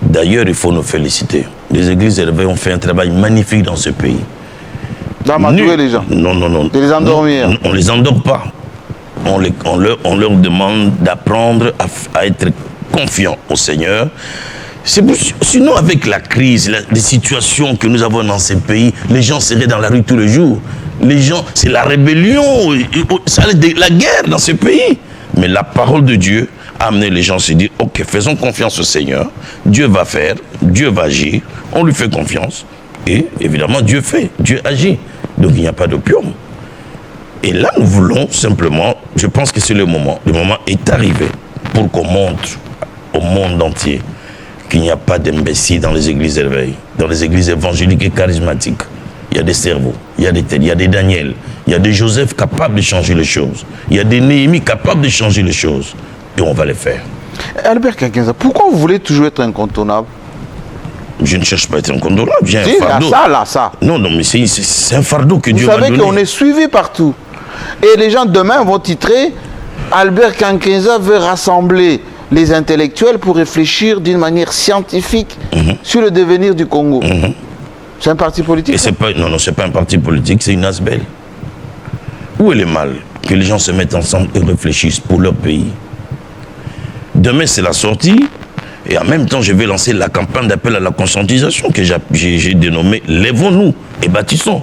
D'ailleurs, il faut nous féliciter. Les églises élevées ont fait un travail magnifique dans ce pays. D'amatourer les gens. Non. De les endormir. On ne les endort pas. On leur demande d'apprendre à être confiants au Seigneur. Sinon, avec la crise, les situations que nous avons dans ces pays, les gens seraient dans la rue tous les jours. Les gens, c'est la rébellion, la guerre dans ce pays. Mais la parole de Dieu a amené les gens à se dire, ok, faisons confiance au Seigneur, Dieu va faire, Dieu va agir, on lui fait confiance, et évidemment Dieu fait, Dieu agit. Donc il n'y a pas d'opium. Et là nous voulons simplement, je pense que c'est le moment est arrivé pour qu'on montre au monde entier qu'il n'y a pas d'imbéciles dans les églises éveillées, dans les églises évangéliques et charismatiques. Il y a des cerveaux, il y a des têtes, il y a des Daniel, il y a des Joseph capables de changer les choses. Il y a des Néhémie capables de changer les choses. Et on va les faire. Albert Kankenza, pourquoi vous voulez toujours être incontournable? Je ne cherche pas à être incontournable, j'ai un si, fardeau. Ça. Non, mais c'est un fardeau que Dieu m'a donné. Vous savez qu'on est suivi partout. Et les gens demain vont titrer Albert Kankenza veut rassembler les intellectuels pour réfléchir d'une manière scientifique sur le devenir du Congo. C'est un parti politique? Non, c'est pas un parti politique, c'est une asbelle. Où est le mal? Que les gens se mettent ensemble et réfléchissent pour leur pays. Demain, c'est la sortie. Et en même temps, je vais lancer la campagne d'appel à la conscientisation que j'ai dénommée « Lèvons-nous et bâtissons ».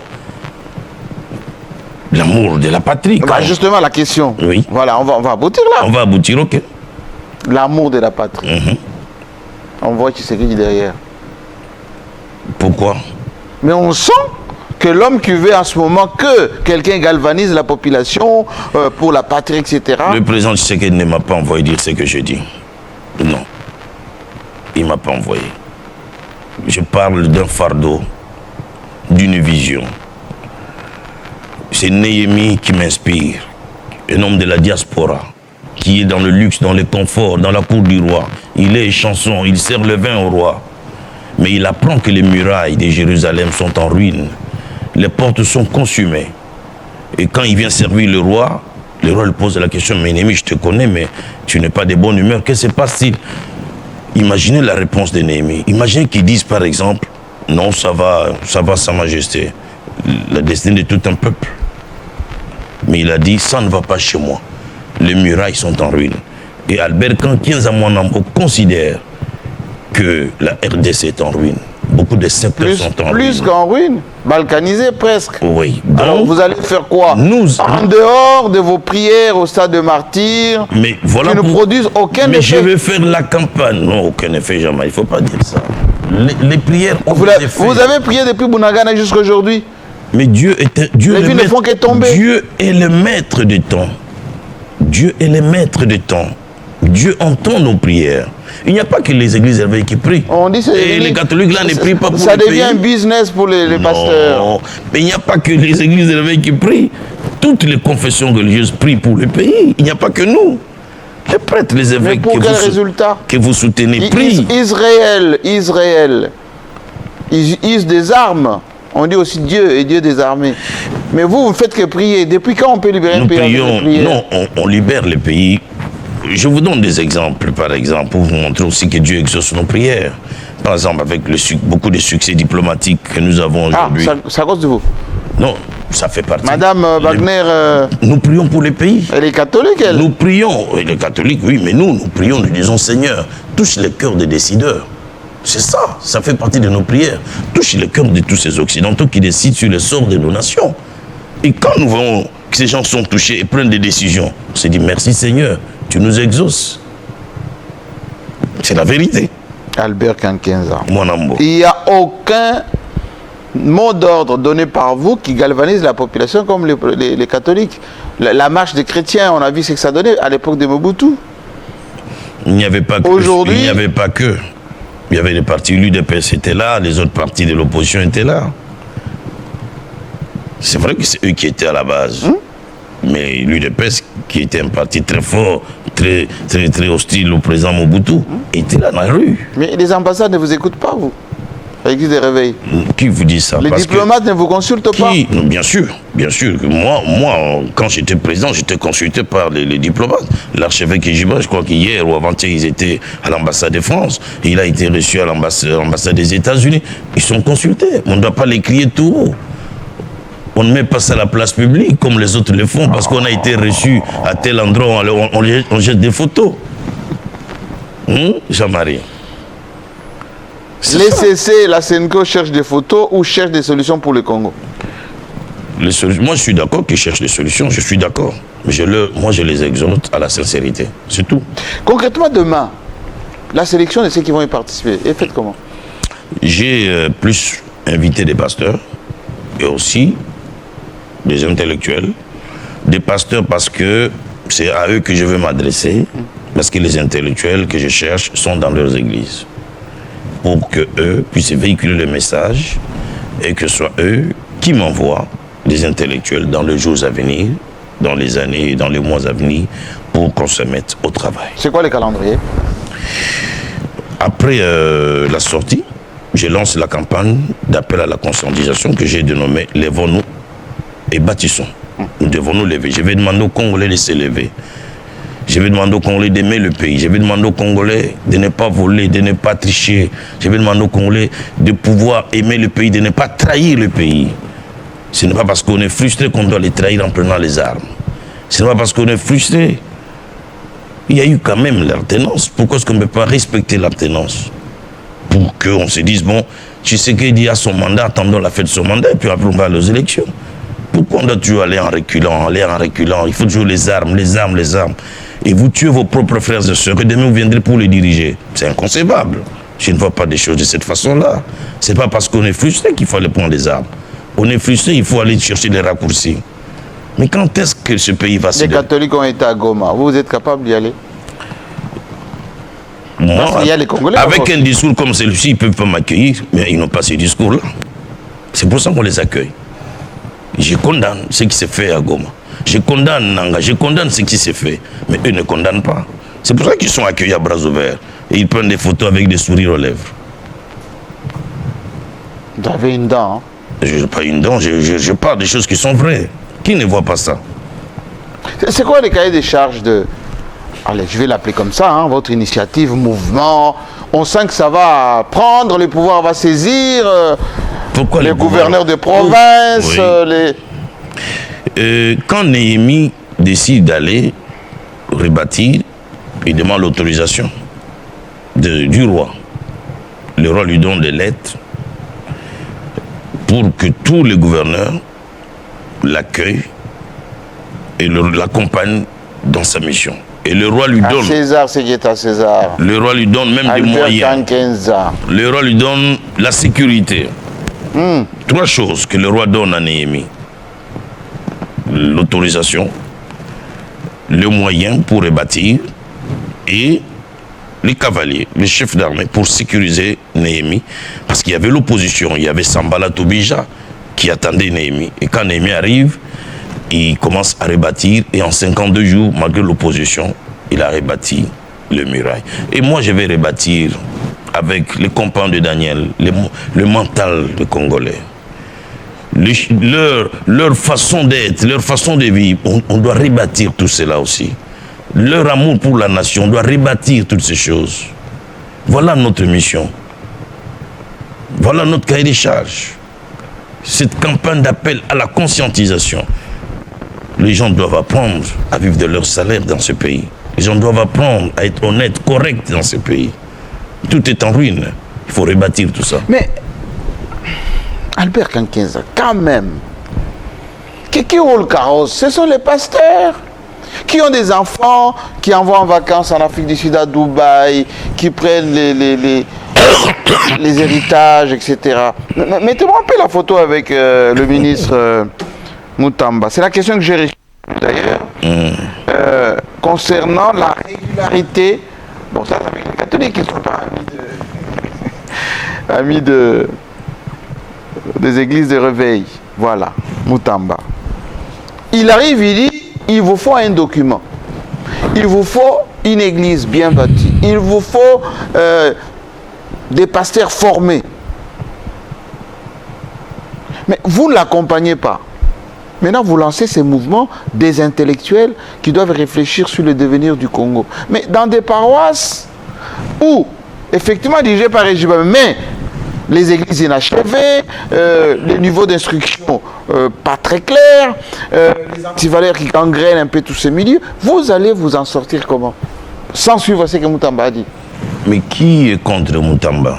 L'amour de la patrie. Justement, la question. Oui. Voilà, on va aboutir là. On va aboutir, ok. L'amour de la patrie. On voit qui c'est qui derrière. Pourquoi? Mais on sent que l'homme qui veut en ce moment que quelqu'un galvanise la population pour la patrie, etc. Le président Tshisekedi ne m'a pas envoyé dire ce que je dis. Non. Il ne m'a pas envoyé. Je parle d'un fardeau, d'une vision. C'est Néhémie qui m'inspire. Un homme de la diaspora, qui est dans le luxe, dans le confort, dans la cour du roi. Il est chanson, il sert le vin au roi. Mais il apprend que les murailles de Jérusalem sont en ruine. Les portes sont consumées. Et quand il vient servir le roi lui pose la question, mais Néhémie, je te connais, mais tu n'es pas de bonne humeur. Qu'est-ce qui se passe-t-il? Imaginez la réponse de Néhémie. Imaginez qu'ils disent par exemple, non, ça va, Sa Majesté. La destinée de tout un peuple. Mais il a dit, ça ne va pas chez moi. Les murailles sont en ruine. Et Albert Kankenza Mwanambo considère que la RDC est en ruine. Beaucoup de secteurs sont en Plus ruine. qu'en ruine, balkanisé presque. Oui. Alors Donc, vous allez faire quoi? nous- En dehors de vos prières au stade de martyrs, mais voilà qui ne produisent aucun mais je effet. vais faire la campagne. Non, aucun effet, jamais. Il ne faut pas dire ça. Les prières ont Vous, des effets. vous avez prié depuis Bunagana jusqu'à aujourd'hui. Mais Dieu Les vies ne font que tomber. Dieu est le maître du temps. Dieu est le maître du temps. Dieu entend nos prières. Il n'y a pas que les églises réveillées qui prient. On dit Et les catholiques là ne prient pas pour ça le pays. devient un business pour les pasteurs. Non, mais il n'y a pas que les églises réveillées qui prient. Toutes les confessions religieuses prient pour le pays. Il n'y a pas que nous. Les prêtres, les Mais évêques pour quel résultat? que vous soutenez prient. Israël, ils usent des armes. On dit aussi Dieu et Dieu des armées. Mais vous ne faites que prier. Depuis quand on peut libérer un Nous pays avec prions. des prières? Non, on libère le pays. Je vous donne des exemples, par exemple, pour vous montrer aussi que Dieu exauce nos prières. Par exemple, avec beaucoup de succès diplomatiques que nous avons Ah, aujourd'hui. ça cause de vous. Non, ça fait partie. Madame Wagner, Nous prions pour les pays. elle est catholique, elle. Nous prions, et les catholiques, oui, mais nous prions, nous disons Seigneur, touche les cœurs des décideurs. C'est ça, ça fait partie de nos prières. Touche les cœurs de tous ces Occidentaux qui décident sur le sort de nos nations. Et quand nous voyons que ces gens sont touchés et prennent des décisions, on se dit merci Seigneur, tu nous exauces. C'est la vérité. Albert Kankenza. Mon amour. Il n'y a aucun mot d'ordre donné par vous qui galvanise la population comme les catholiques. La marche des chrétiens, on a vu ce que ça donnait à l'époque de Mobutu. Il n'y avait pas que. Aujourd'hui- Il n'y avait pas que. Il y avait les partis l'UDPS étaient là, les autres partis de l'opposition étaient là. C'est vrai que c'est eux qui étaient à la base. Mais l'UDPS, qui était un parti très fort, très hostile au président Mobutu, était là dans la rue. Mais les ambassades ne vous écoutent pas, vous. Avec des réveils. Qui vous dit ça? Les Parce que- diplomates ne vous consultent pas. Qui? Non, bien sûr. Que moi, quand j'étais président, j'étais consulté par les diplomates. L'archevêque Ejiba, je crois qu'hier ou avant-hier, ils étaient à l'ambassade de France. Il a été reçu à l'ambassade des États-Unis. Ils sont consultés. On ne doit pas les crier tout haut. On ne met pas ça à la place publique comme les autres le font parce qu'on a été reçu à tel endroit, on jette des photos. Jean-Marie. C'est Les ça. CC, la SENCO cherchent des photos ou cherchent des solutions pour le Congo. Moi, je suis d'accord qu'ils cherchent des solutions, je suis d'accord. Mais moi, je les exhorte à la sincérité. C'est tout. Concrètement, demain, la sélection de ceux qui vont y participer est faite comment? J'ai plus invité des pasteurs et aussi des intellectuels. Des pasteurs parce que c'est à eux que je veux m'adresser, parce que les intellectuels que je cherche sont dans leurs églises. Pour qu'eux puissent véhiculer le message et que ce soit eux qui m'envoient des intellectuels dans les jours à venir, dans les années et dans les mois à venir, pour qu'on se mette au travail. C'est quoi le calendrier? Après la sortie, je lance la campagne d'appel à la conscientisation que j'ai dénommée « Lèvons-nous et bâtissons ». Nous devons nous lever. Je vais demander aux Congolais de se lever. Je vais demander aux Congolais d'aimer le pays. Je vais demander aux Congolais de ne pas voler, de ne pas tricher. Je vais demander aux Congolais de pouvoir aimer le pays, de ne pas trahir le pays. Ce n'est pas parce qu'on est frustré qu'on doit les trahir en prenant les armes. Ce n'est pas parce qu'on est frustré. Il y a eu quand même l'alternance. Pourquoi est-ce qu'on ne peut pas respecter l'alternance? Pour qu'on se dise, bon, Tshisekedi a son mandat, attendons la fin de son mandat, et puis après on va aux élections. Pourquoi on doit toujours aller en reculant, Il faut toujours les armes. Et vous tuez vos propres frères et sœurs, et demain vous viendrez pour les diriger. C'est inconcevable. Je ne vois pas des choses de cette façon-là. Ce n'est pas parce qu'on est frustré qu'il faut aller prendre les armes. On est frustré, il faut aller chercher les raccourcis. Mais quand est-ce que ce pays va se Les catholiques ont été à Goma. Vous êtes capable d'y aller? Moi, Parce qu'il y a les Congolais, avec encore. un discours comme celui-ci, ils ne peuvent pas m'accueillir, mais ils n'ont pas ce discours-là. C'est pour ça qu'on les accueille. Je condamne ce qui s'est fait à Goma. Je condamne Nanga, je condamne ce qui s'est fait. Mais eux ne condamnent pas. C'est pour ça qu'ils sont accueillis à bras ouverts. Et ils prennent des photos avec des sourires aux lèvres. Vous avez une dent. Hein? Je n'ai pas une dent, je parle des choses qui sont vraies. Qui ne voit pas ça? C'est quoi les cahiers des charges de... Allez, je vais l'appeler comme ça, hein, votre initiative, mouvement. On sent que ça va prendre, le pouvoir va saisir, Pourquoi les le pouvoir- gouverneurs de province, Oui. les... Quand Néhémie décide d'aller rebâtir, il demande l'autorisation du roi. Le roi lui donne des lettres pour que tous les gouverneurs l'accueillent et l'accompagnent dans sa mission. Et le roi lui donne... À César, c'est qui est à César. Le roi lui donne même des moyens. Kankenza. Le roi lui donne la sécurité. 3 choses que le roi donne à Néhémie. L'autorisation, le moyen pour rebâtir et les cavaliers, les chefs d'armée pour sécuriser Néhémie. Parce qu'il y avait l'opposition, il y avait Sambala Tobija qui attendait Néhémie. Et quand Néhémie arrive, il commence à rebâtir et en 52 jours, malgré l'opposition, il a rebâti le muraille. Et moi, je vais rebâtir avec les compagnons de Daniel, le mental des Congolais. Leur façon d'être, leur façon de vivre, on doit rebâtir tout cela aussi. Leur amour pour la nation, on doit rebâtir toutes ces choses. Voilà notre mission. Voilà notre cahier des charges. Cette campagne d'appel à la conscientisation. Les gens doivent apprendre à vivre de leur salaire dans ce pays. Les gens doivent apprendre à être honnêtes, corrects dans ce pays. Tout est en ruine. Il faut rebâtir tout ça. Mais, Albert Kankenza, quand même, qui roule le carrosse, ce sont les pasteurs qui ont des enfants, qui envoient en vacances en Afrique du Sud, à Dubaï, qui prennent les héritages, etc. Mettez-moi un peu la photo avec le ministre Mutamba. C'est la question que j'ai reçue d'ailleurs. Concernant la régularité. Bon, ça avec les catholiques qui ne sont pas amis des églises de réveil. Voilà, Mutamba. Il arrive, il dit, il vous faut un document. Il vous faut une église bien bâtie. Il vous faut des pasteurs formés. Mais vous ne l'accompagnez pas. Maintenant, vous lancez ces mouvements des intellectuels qui doivent réfléchir sur le devenir du Congo. Mais dans des paroisses où, effectivement, dirigées par Régime, mais les églises inachevées, les niveaux d'instruction pas très clairs, les antivalaires qui gangrènent un peu tous ces milieux, vous allez vous en sortir comment? Sans suivre ce que Mutamba a dit. Mais qui est contre Mutamba?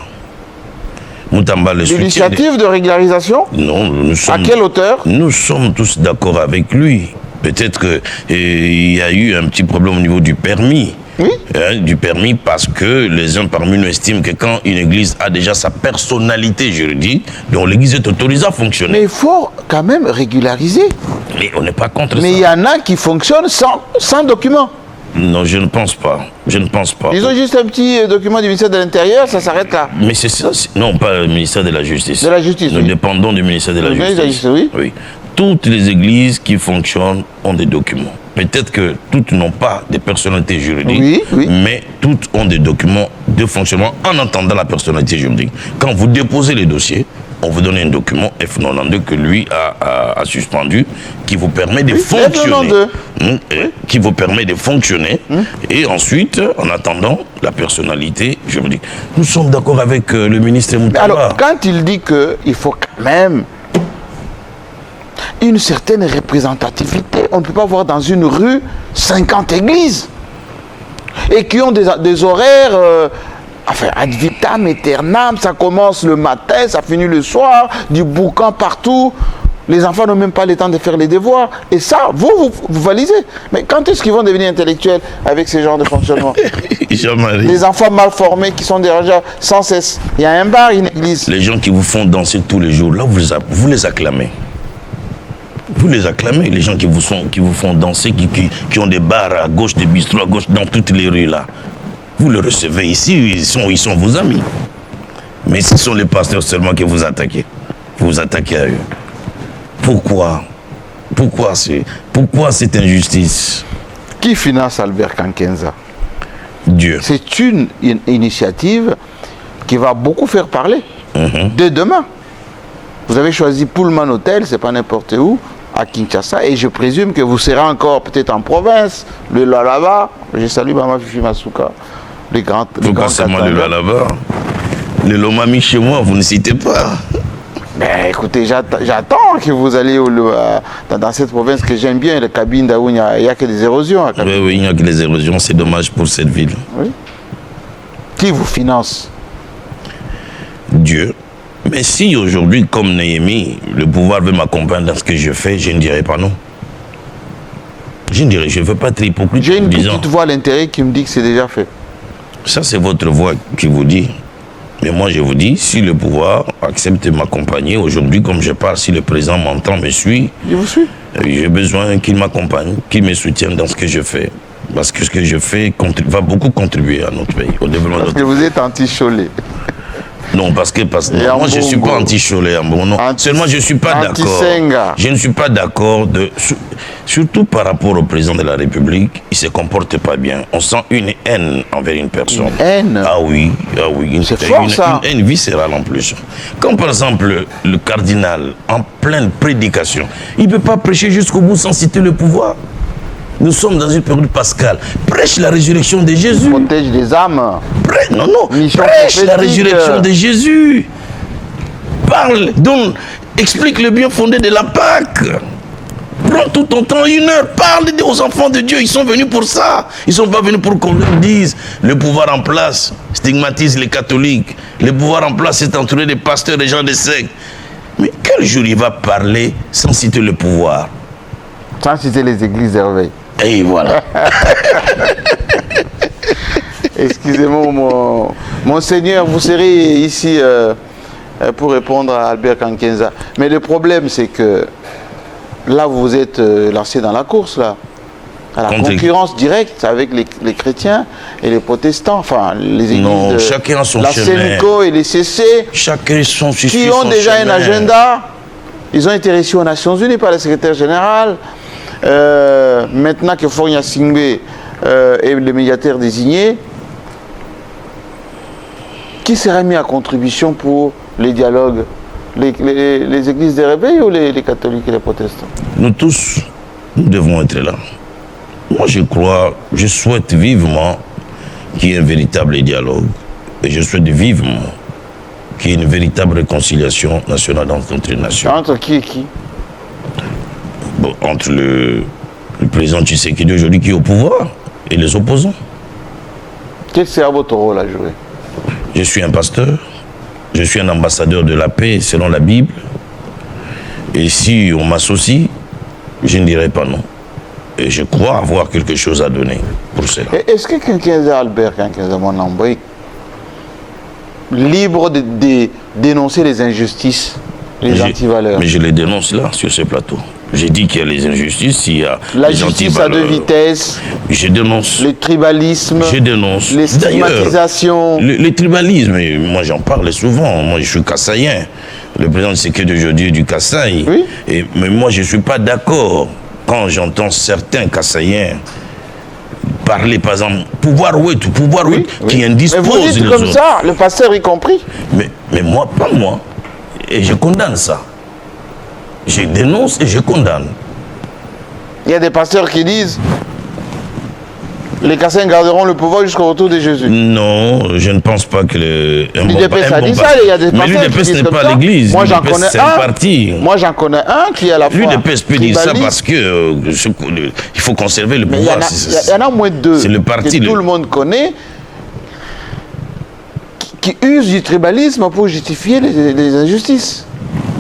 Mutamba le soutient. L'initiative de régularisation? Non, nous sommes... À quelle hauteur? Nous sommes tous d'accord avec lui. Peut-être qu'il y a eu un petit problème au niveau du permis. Oui. Du permis parce que les uns parmi nous estiment que quand une église a déjà sa personnalité juridique, donc l'église est autorisée à fonctionner. Mais il faut quand même régulariser. Mais on n'est pas contre ça. Mais il y en a qui fonctionnent sans document. Non, je ne pense pas. Je ne pense pas. Ils ont juste un petit document du ministère de l'Intérieur, ça s'arrête là. Mais c'est ça. Non, pas le ministère de la Justice. De la Justice, Nous oui. dépendons du ministère de la Justice. Oui. Oui. Toutes les églises qui fonctionnent ont des documents. Peut-être que toutes n'ont pas de personnalité juridique, mais toutes ont des documents de fonctionnement en attendant la personnalité juridique. Quand vous déposez les dossiers, on vous donne un document F92 que lui a suspendu, qui vous permet de fonctionner. Qui vous permet de fonctionner. Et ensuite, en attendant la personnalité juridique. Nous sommes d'accord avec le ministre Mutamba. Alors, quand il dit qu'il faut quand même une certaine représentativité, on ne peut pas voir dans une rue 50 églises et qui ont des horaires enfin ad vitam aeternam, ça commence le matin, ça finit le soir, du boucan partout, les enfants n'ont même pas le temps de faire les devoirs, et ça, vous validez. Mais quand est-ce qu'ils vont devenir intellectuels avec ce genre de fonctionnement? Les enfants mal formés qui sont dérangés sans cesse. Il y a un bar, une église. Les gens qui vous font danser tous les jours, là vous les acclamez. Vous les acclamez, les gens qui vous font danser, qui ont des bars à gauche, des bistrots à gauche, dans toutes les rues là. Vous les recevez ici, ils sont vos amis. Mais ce sont les pasteurs seulement que vous attaquez. Vous attaquez à eux. Pourquoi cette injustice? Qui finance Albert Kankenza? Dieu. C'est une initiative qui va beaucoup faire parler. Dès demain. Vous avez choisi Pullman Hotel, c'est pas n'importe où, à Kinshasa, et je présume que vous serez encore peut-être en province, le Lualaba. Je salue Mama Fifi Masuka, les grands. Pourquoi seulement le Lualaba? Le Lomami chez moi, vous ne citez pas. Ben écoutez, j'attends que vous alliez dans cette province que j'aime bien, le Cabinda, où il n'y a que des érosions. Oui, il n'y a que des érosions, c'est dommage pour cette ville. Oui. Qui vous finance? Dieu. Mais si aujourd'hui, comme Néhémie, le pouvoir veut m'accompagner dans ce que je fais, je ne dirais pas non. Je ne dirais, je ne veux pas être hypocrite. J'ai une petite voix à l'intérieur qui me dit que c'est déjà fait. Ça, c'est votre voix qui vous dit. Mais moi, je vous dis, si le pouvoir accepte de m'accompagner, aujourd'hui, comme je parle, si le président m'entend, me suit, Je vous suis. j'ai besoin qu'il m'accompagne, qu'il me soutienne dans ce que je fais. Parce que ce que je fais va beaucoup contribuer à notre pays, au développement de Parce notre que vous êtes anti-Cholet. Non, parce que non, moi je ne suis pas anti-Cholet. Seulement je ne suis pas d'accord. Je ne suis pas d'accord, surtout par rapport au président de la République, il ne se comporte pas bien. On sent une haine envers une personne. Une haine? Ah oui. C'est fort, ça. Une haine viscérale en plus. Comme par exemple le cardinal, en pleine prédication, il ne peut pas prêcher jusqu'au bout sans citer le pouvoir. Nous sommes dans une période pascale. Prêche la résurrection de Jésus. Protège les âmes. Prêche la résurrection de Jésus. Parle, donne, explique le bien fondé de la Pâque. Prends tout ton temps, 1 heure. Parle aux enfants de Dieu. Ils sont venus pour ça. Ils ne sont pas venus pour qu'on leur dise le pouvoir en place stigmatise les catholiques. Le pouvoir en place est entouré des pasteurs, des gens de sectes. Mais quel jour il va parler sans citer le pouvoir? Sans citer les églises de réveil. Et voilà. Excusez-moi, Monseigneur, vous serez ici pour répondre à Albert Kankenza. Mais le problème, c'est que là, vous vous êtes lancé dans la course, là, à la concurrence directe avec les chrétiens et les protestants, enfin, les églises. Non, chacun a son la chemin. La CENCO et les CC, chacun son qui ont déjà un agenda. Ils ont été reçus aux Nations Unies par le secrétaire général. Maintenant que Fournia Singbe est le médiateur désigné, qui sera mis à contribution pour les dialogues? Les églises des réveils ou les catholiques et les protestants? Nous tous, nous devons être là. Moi, je souhaite vivement qu'il y ait un véritable dialogue. Et je souhaite vivement qu'il y ait une véritable réconciliation nationale dans notre nation. Entre qui et qui? Bon, entre le président Tshisekedi aujourd'hui qui est au pouvoir et les opposants. Quel sera votre rôle à jouer? Je suis un pasteur, je suis un ambassadeur de la paix selon la Bible. Et si on m'associe, je ne dirai pas non. Et je crois avoir quelque chose à donner pour cela. Est-ce que Kankenza Albert Kankenza Monambo est libre de dénoncer les injustices, les antivaleurs? Mais je les dénonce là, sur ce plateau. J'ai dit qu'il y a les injustices, il y a la les justice à deux vitesses. Je dénonce. Le tribalisme. Je dénonce. Les stigmatisations. Le tribalisme, moi j'en parle souvent. Moi je suis kassaïen. Le président Tshisekedi d'aujourd'hui est du Kasaï. Oui. Mais moi je ne suis pas d'accord quand j'entends certains kassaïens parler, par exemple, pouvoir qui indispose mais vous dites les comme autres. Ça, le pasteur y compris. Mais moi, pas moi. Et je condamne ça. Je dénonce et je condamne. Il y a des pasteurs qui disent les Kassens garderont le pouvoir jusqu'au retour de Jésus. Non, je ne pense pas que l'UDPS a dit ça, il y a des pasteurs. Mais l'UDPS n'est pas l'église. Moi j'en connais un parti. Moi j'en connais un qui est à la fois. L'UDPS peut dire ça parce que il faut conserver le pouvoir. Il y en a au moins deux. C'est le parti que tout le monde connaît qui usent du tribalisme pour justifier les injustices.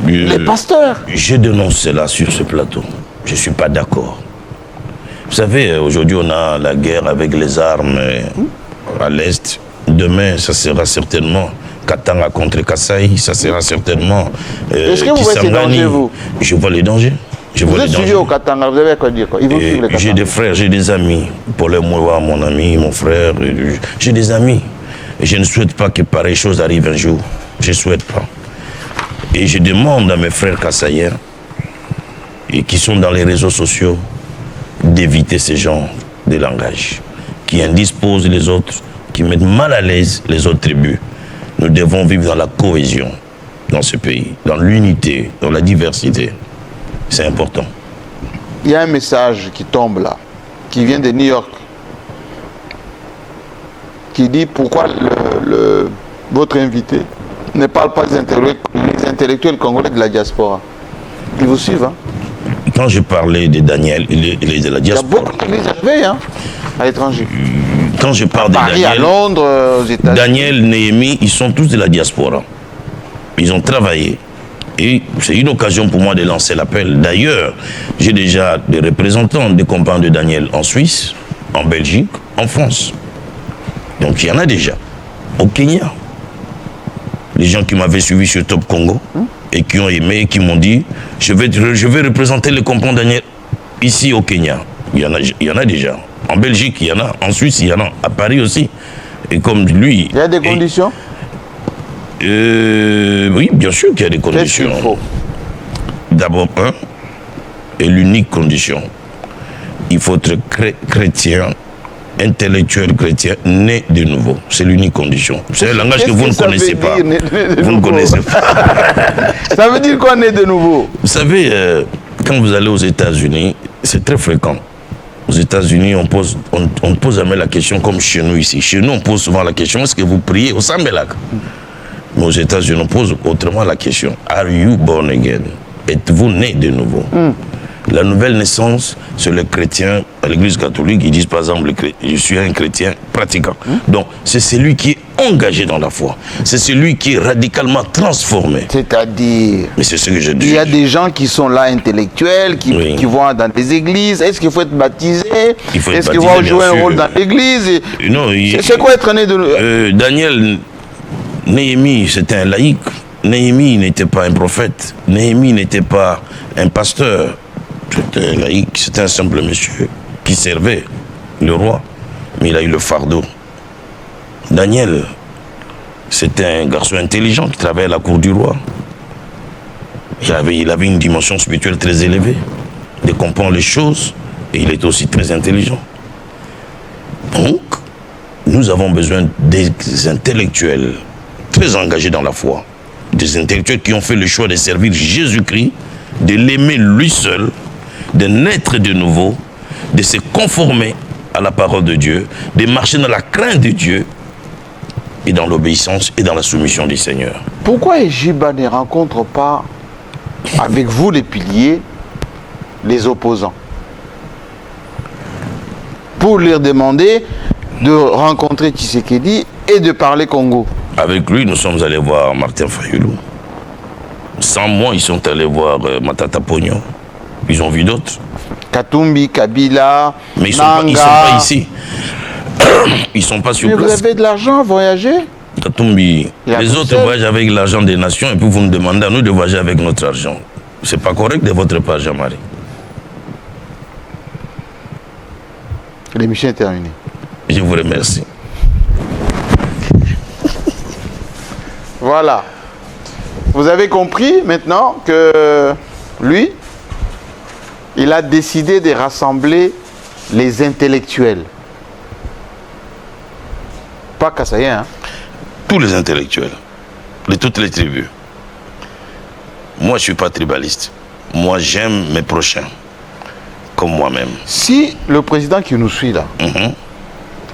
Les pasteurs. Je dénonce cela sur ce plateau. Je ne suis pas d'accord. Vous savez, aujourd'hui, on a la guerre avec les armes à l'Est. Demain, ça sera certainement Katanga contre Kasaï. Ça sera certainement Est-ce que vous voyez ces dangers, vous? Je vois les dangers. Vous êtes suivi au Katanga, vous avez quoi dire quoi? Ils vont suivre les Katanga. J'ai des frères, j'ai des amis. Paul Mouwa, mon ami, mon frère. J'ai des amis. Et je ne souhaite pas que pareille chose arrive un jour. Je ne souhaite pas. Et je demande à mes frères kassaïens et qui sont dans les réseaux sociaux d'éviter ce genre de langage qui indisposent les autres, qui mettent mal à l'aise les autres tribus. Nous devons vivre dans la cohésion dans ce pays, dans l'unité, dans la diversité. C'est important. Il y a un message qui tombe là, qui vient de New York, qui dit pourquoi votre invité ne parle pas des intellectuels congolais de la diaspora. Ils vous suivent, hein? Quand je parlais de Daniel et de la diaspora... Il y a beaucoup d'églises arrivées, hein, à l'étranger. Quand je parle de Paris, Daniel... à Londres, aux États-Unis... Daniel, Néhémie, ils sont tous de la diaspora. Ils ont travaillé. Et c'est une occasion pour moi de lancer l'appel. D'ailleurs, j'ai déjà des représentants des compagnons de Daniel en Suisse, en Belgique, en France. Donc il y en a déjà. Au Kenya. Les gens qui m'avaient suivi sur Top Congo et qui ont aimé et qui m'ont dit je vais représenter le compagnons Daniel ici au Kenya. Il y en a déjà. En Belgique, il y en a. En Suisse, il y en a. À Paris aussi. Et comme lui... Il y a des conditions? Oui, bien sûr qu'il y a des conditions. Qu'est-ce qu'il faut? D'abord, et l'unique condition, il faut être chrétien, intellectuel chrétien, né de nouveau. C'est l'unique condition. C'est un langage que vous ne connaissez pas. Vous ne connaissez pas. Ça veut dire quoi, né de nouveau? Vous savez, quand vous allez aux États-Unis, c'est très fréquent. Aux États-Unis, on pose jamais la question comme chez nous ici. Chez nous, on pose souvent la question, est-ce que vous priez au Sambelak? Mais aux États-Unis, on pose autrement la question. Are you born again? Êtes-vous né de nouveau? La nouvelle naissance, c'est les chrétiens à l'église catholique, ils disent par exemple, je suis un chrétien pratiquant. Donc, c'est celui qui est engagé dans la foi. C'est celui qui est radicalement transformé. C'est-à-dire... Mais c'est ce que je dis. Il y a des gens qui sont là intellectuels, qui vont dans des églises. Est-ce qu'il faut être baptisé? Est-ce qu'il faut jouer un rôle dans l'église? C'est quoi être né de nouveau? Daniel, Néhémie, c'était un laïc. Néhémie n'était pas un prophète. Néhémie n'était pas un pasteur. C'était un laïc, c'était un simple monsieur qui servait le roi. Mais il a eu le fardeau. Daniel, c'était un garçon intelligent qui travaillait à la cour du roi. Il avait une dimension spirituelle très élevée, de comprendre les choses, et il était aussi très intelligent. Donc, nous avons besoin des intellectuels très engagés dans la foi, des intellectuels qui ont fait le choix de servir Jésus-Christ, de l'aimer lui seul, de naître de nouveau, de se conformer à la parole de Dieu, de marcher dans la crainte de Dieu et dans l'obéissance et dans la soumission du Seigneur. Pourquoi Ejiba ne rencontre pas avec vous les piliers, les opposants, pour leur demander de rencontrer Tshisekedi et de parler Congo? Avec lui, nous sommes allés voir Martin Fayulu. Sans moi, ils sont allés voir Matata Pogno. Ils ont vu d'autres. Katumbi, Kabila, mais ils sont Nanga. Pas ici. Ils sont pas sur mais place. Vous avez de l'argent à voyager? Katumbi, les autres voyagent avec l'argent des nations et puis vous nous demandez à nous de voyager avec notre argent. C'est pas correct de votre part, Jean-Marie. L'émission est terminée. Je vous remercie. Voilà. Vous avez compris maintenant que lui, il a décidé de rassembler les intellectuels. Pas Kassaïen, hein? Tous les intellectuels, de toutes les tribus. Moi, je ne suis pas tribaliste. Moi, j'aime mes prochains, comme moi-même. Si le président qui nous suit là,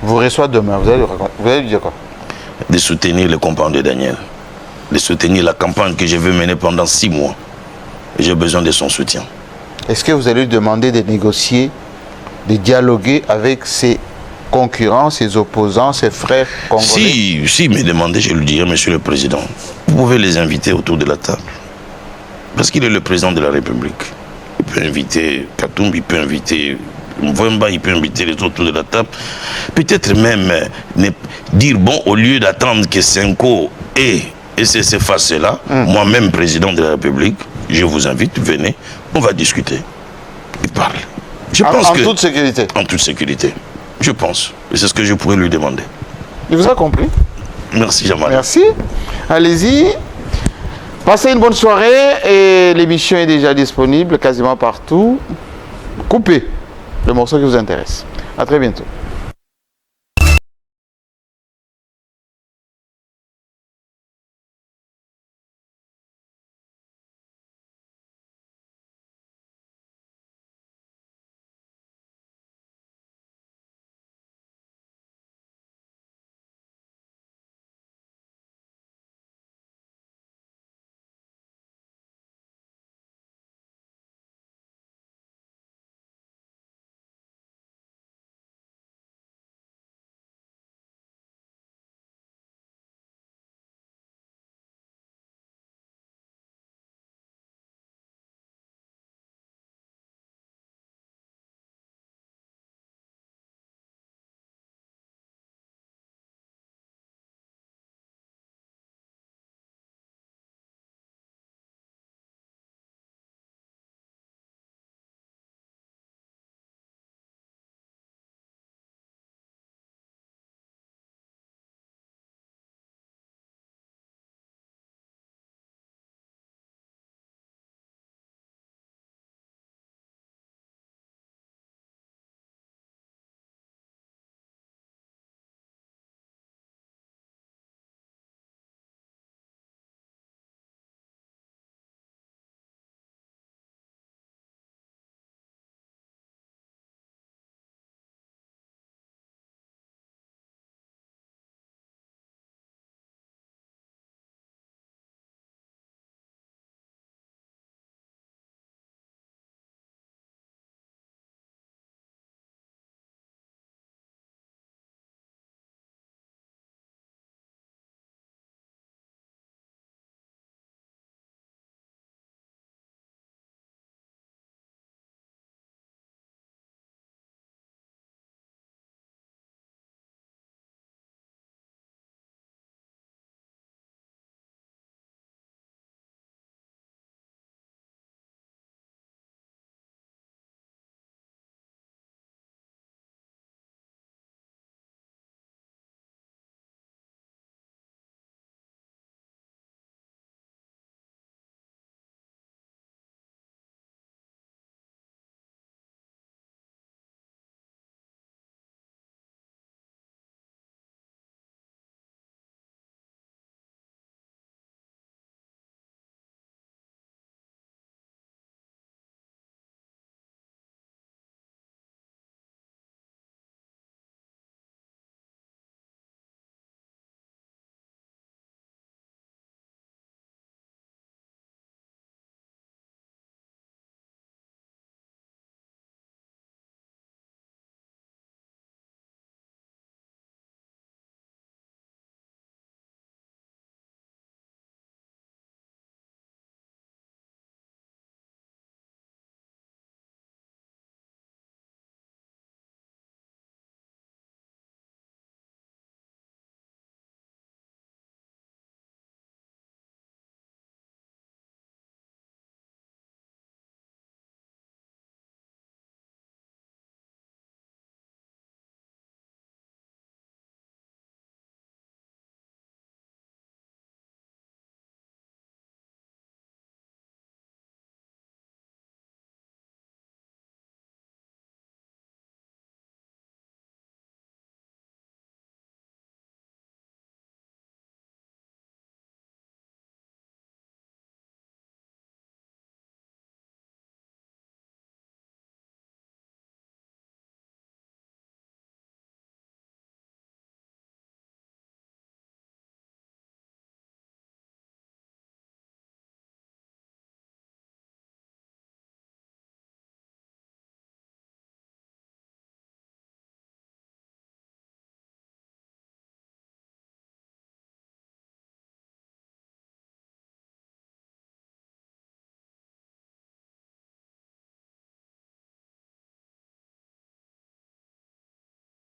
vous reçoit demain, vous allez lui dire quoi? De soutenir le compagnons de Daniel. De soutenir la campagne que je veux mener pendant 6 mois. J'ai besoin de son soutien. Est-ce que vous allez lui demander de négocier, de dialoguer avec ses concurrents, ses opposants, ses frères congolais? Si me demandez, je lui dirai, monsieur le président, vous pouvez les inviter autour de la table. Parce qu'il est le président de la République. Il peut inviter Katumbi, il peut inviter Mvemba, il peut inviter les autres autour de la table. Peut-être même dire, bon, au lieu d'attendre que Senko et ces faces-là, moi-même président de la République, je vous invite, venez, on va discuter et parler. Je pense en toute sécurité? En toute sécurité, je pense. Et c'est ce que je pourrais lui demander. Il vous a compris? Merci, Jean-Marie. Merci. Allez-y. Passez une bonne soirée et l'émission est déjà disponible quasiment partout. Coupez le morceau qui vous intéresse. À très bientôt.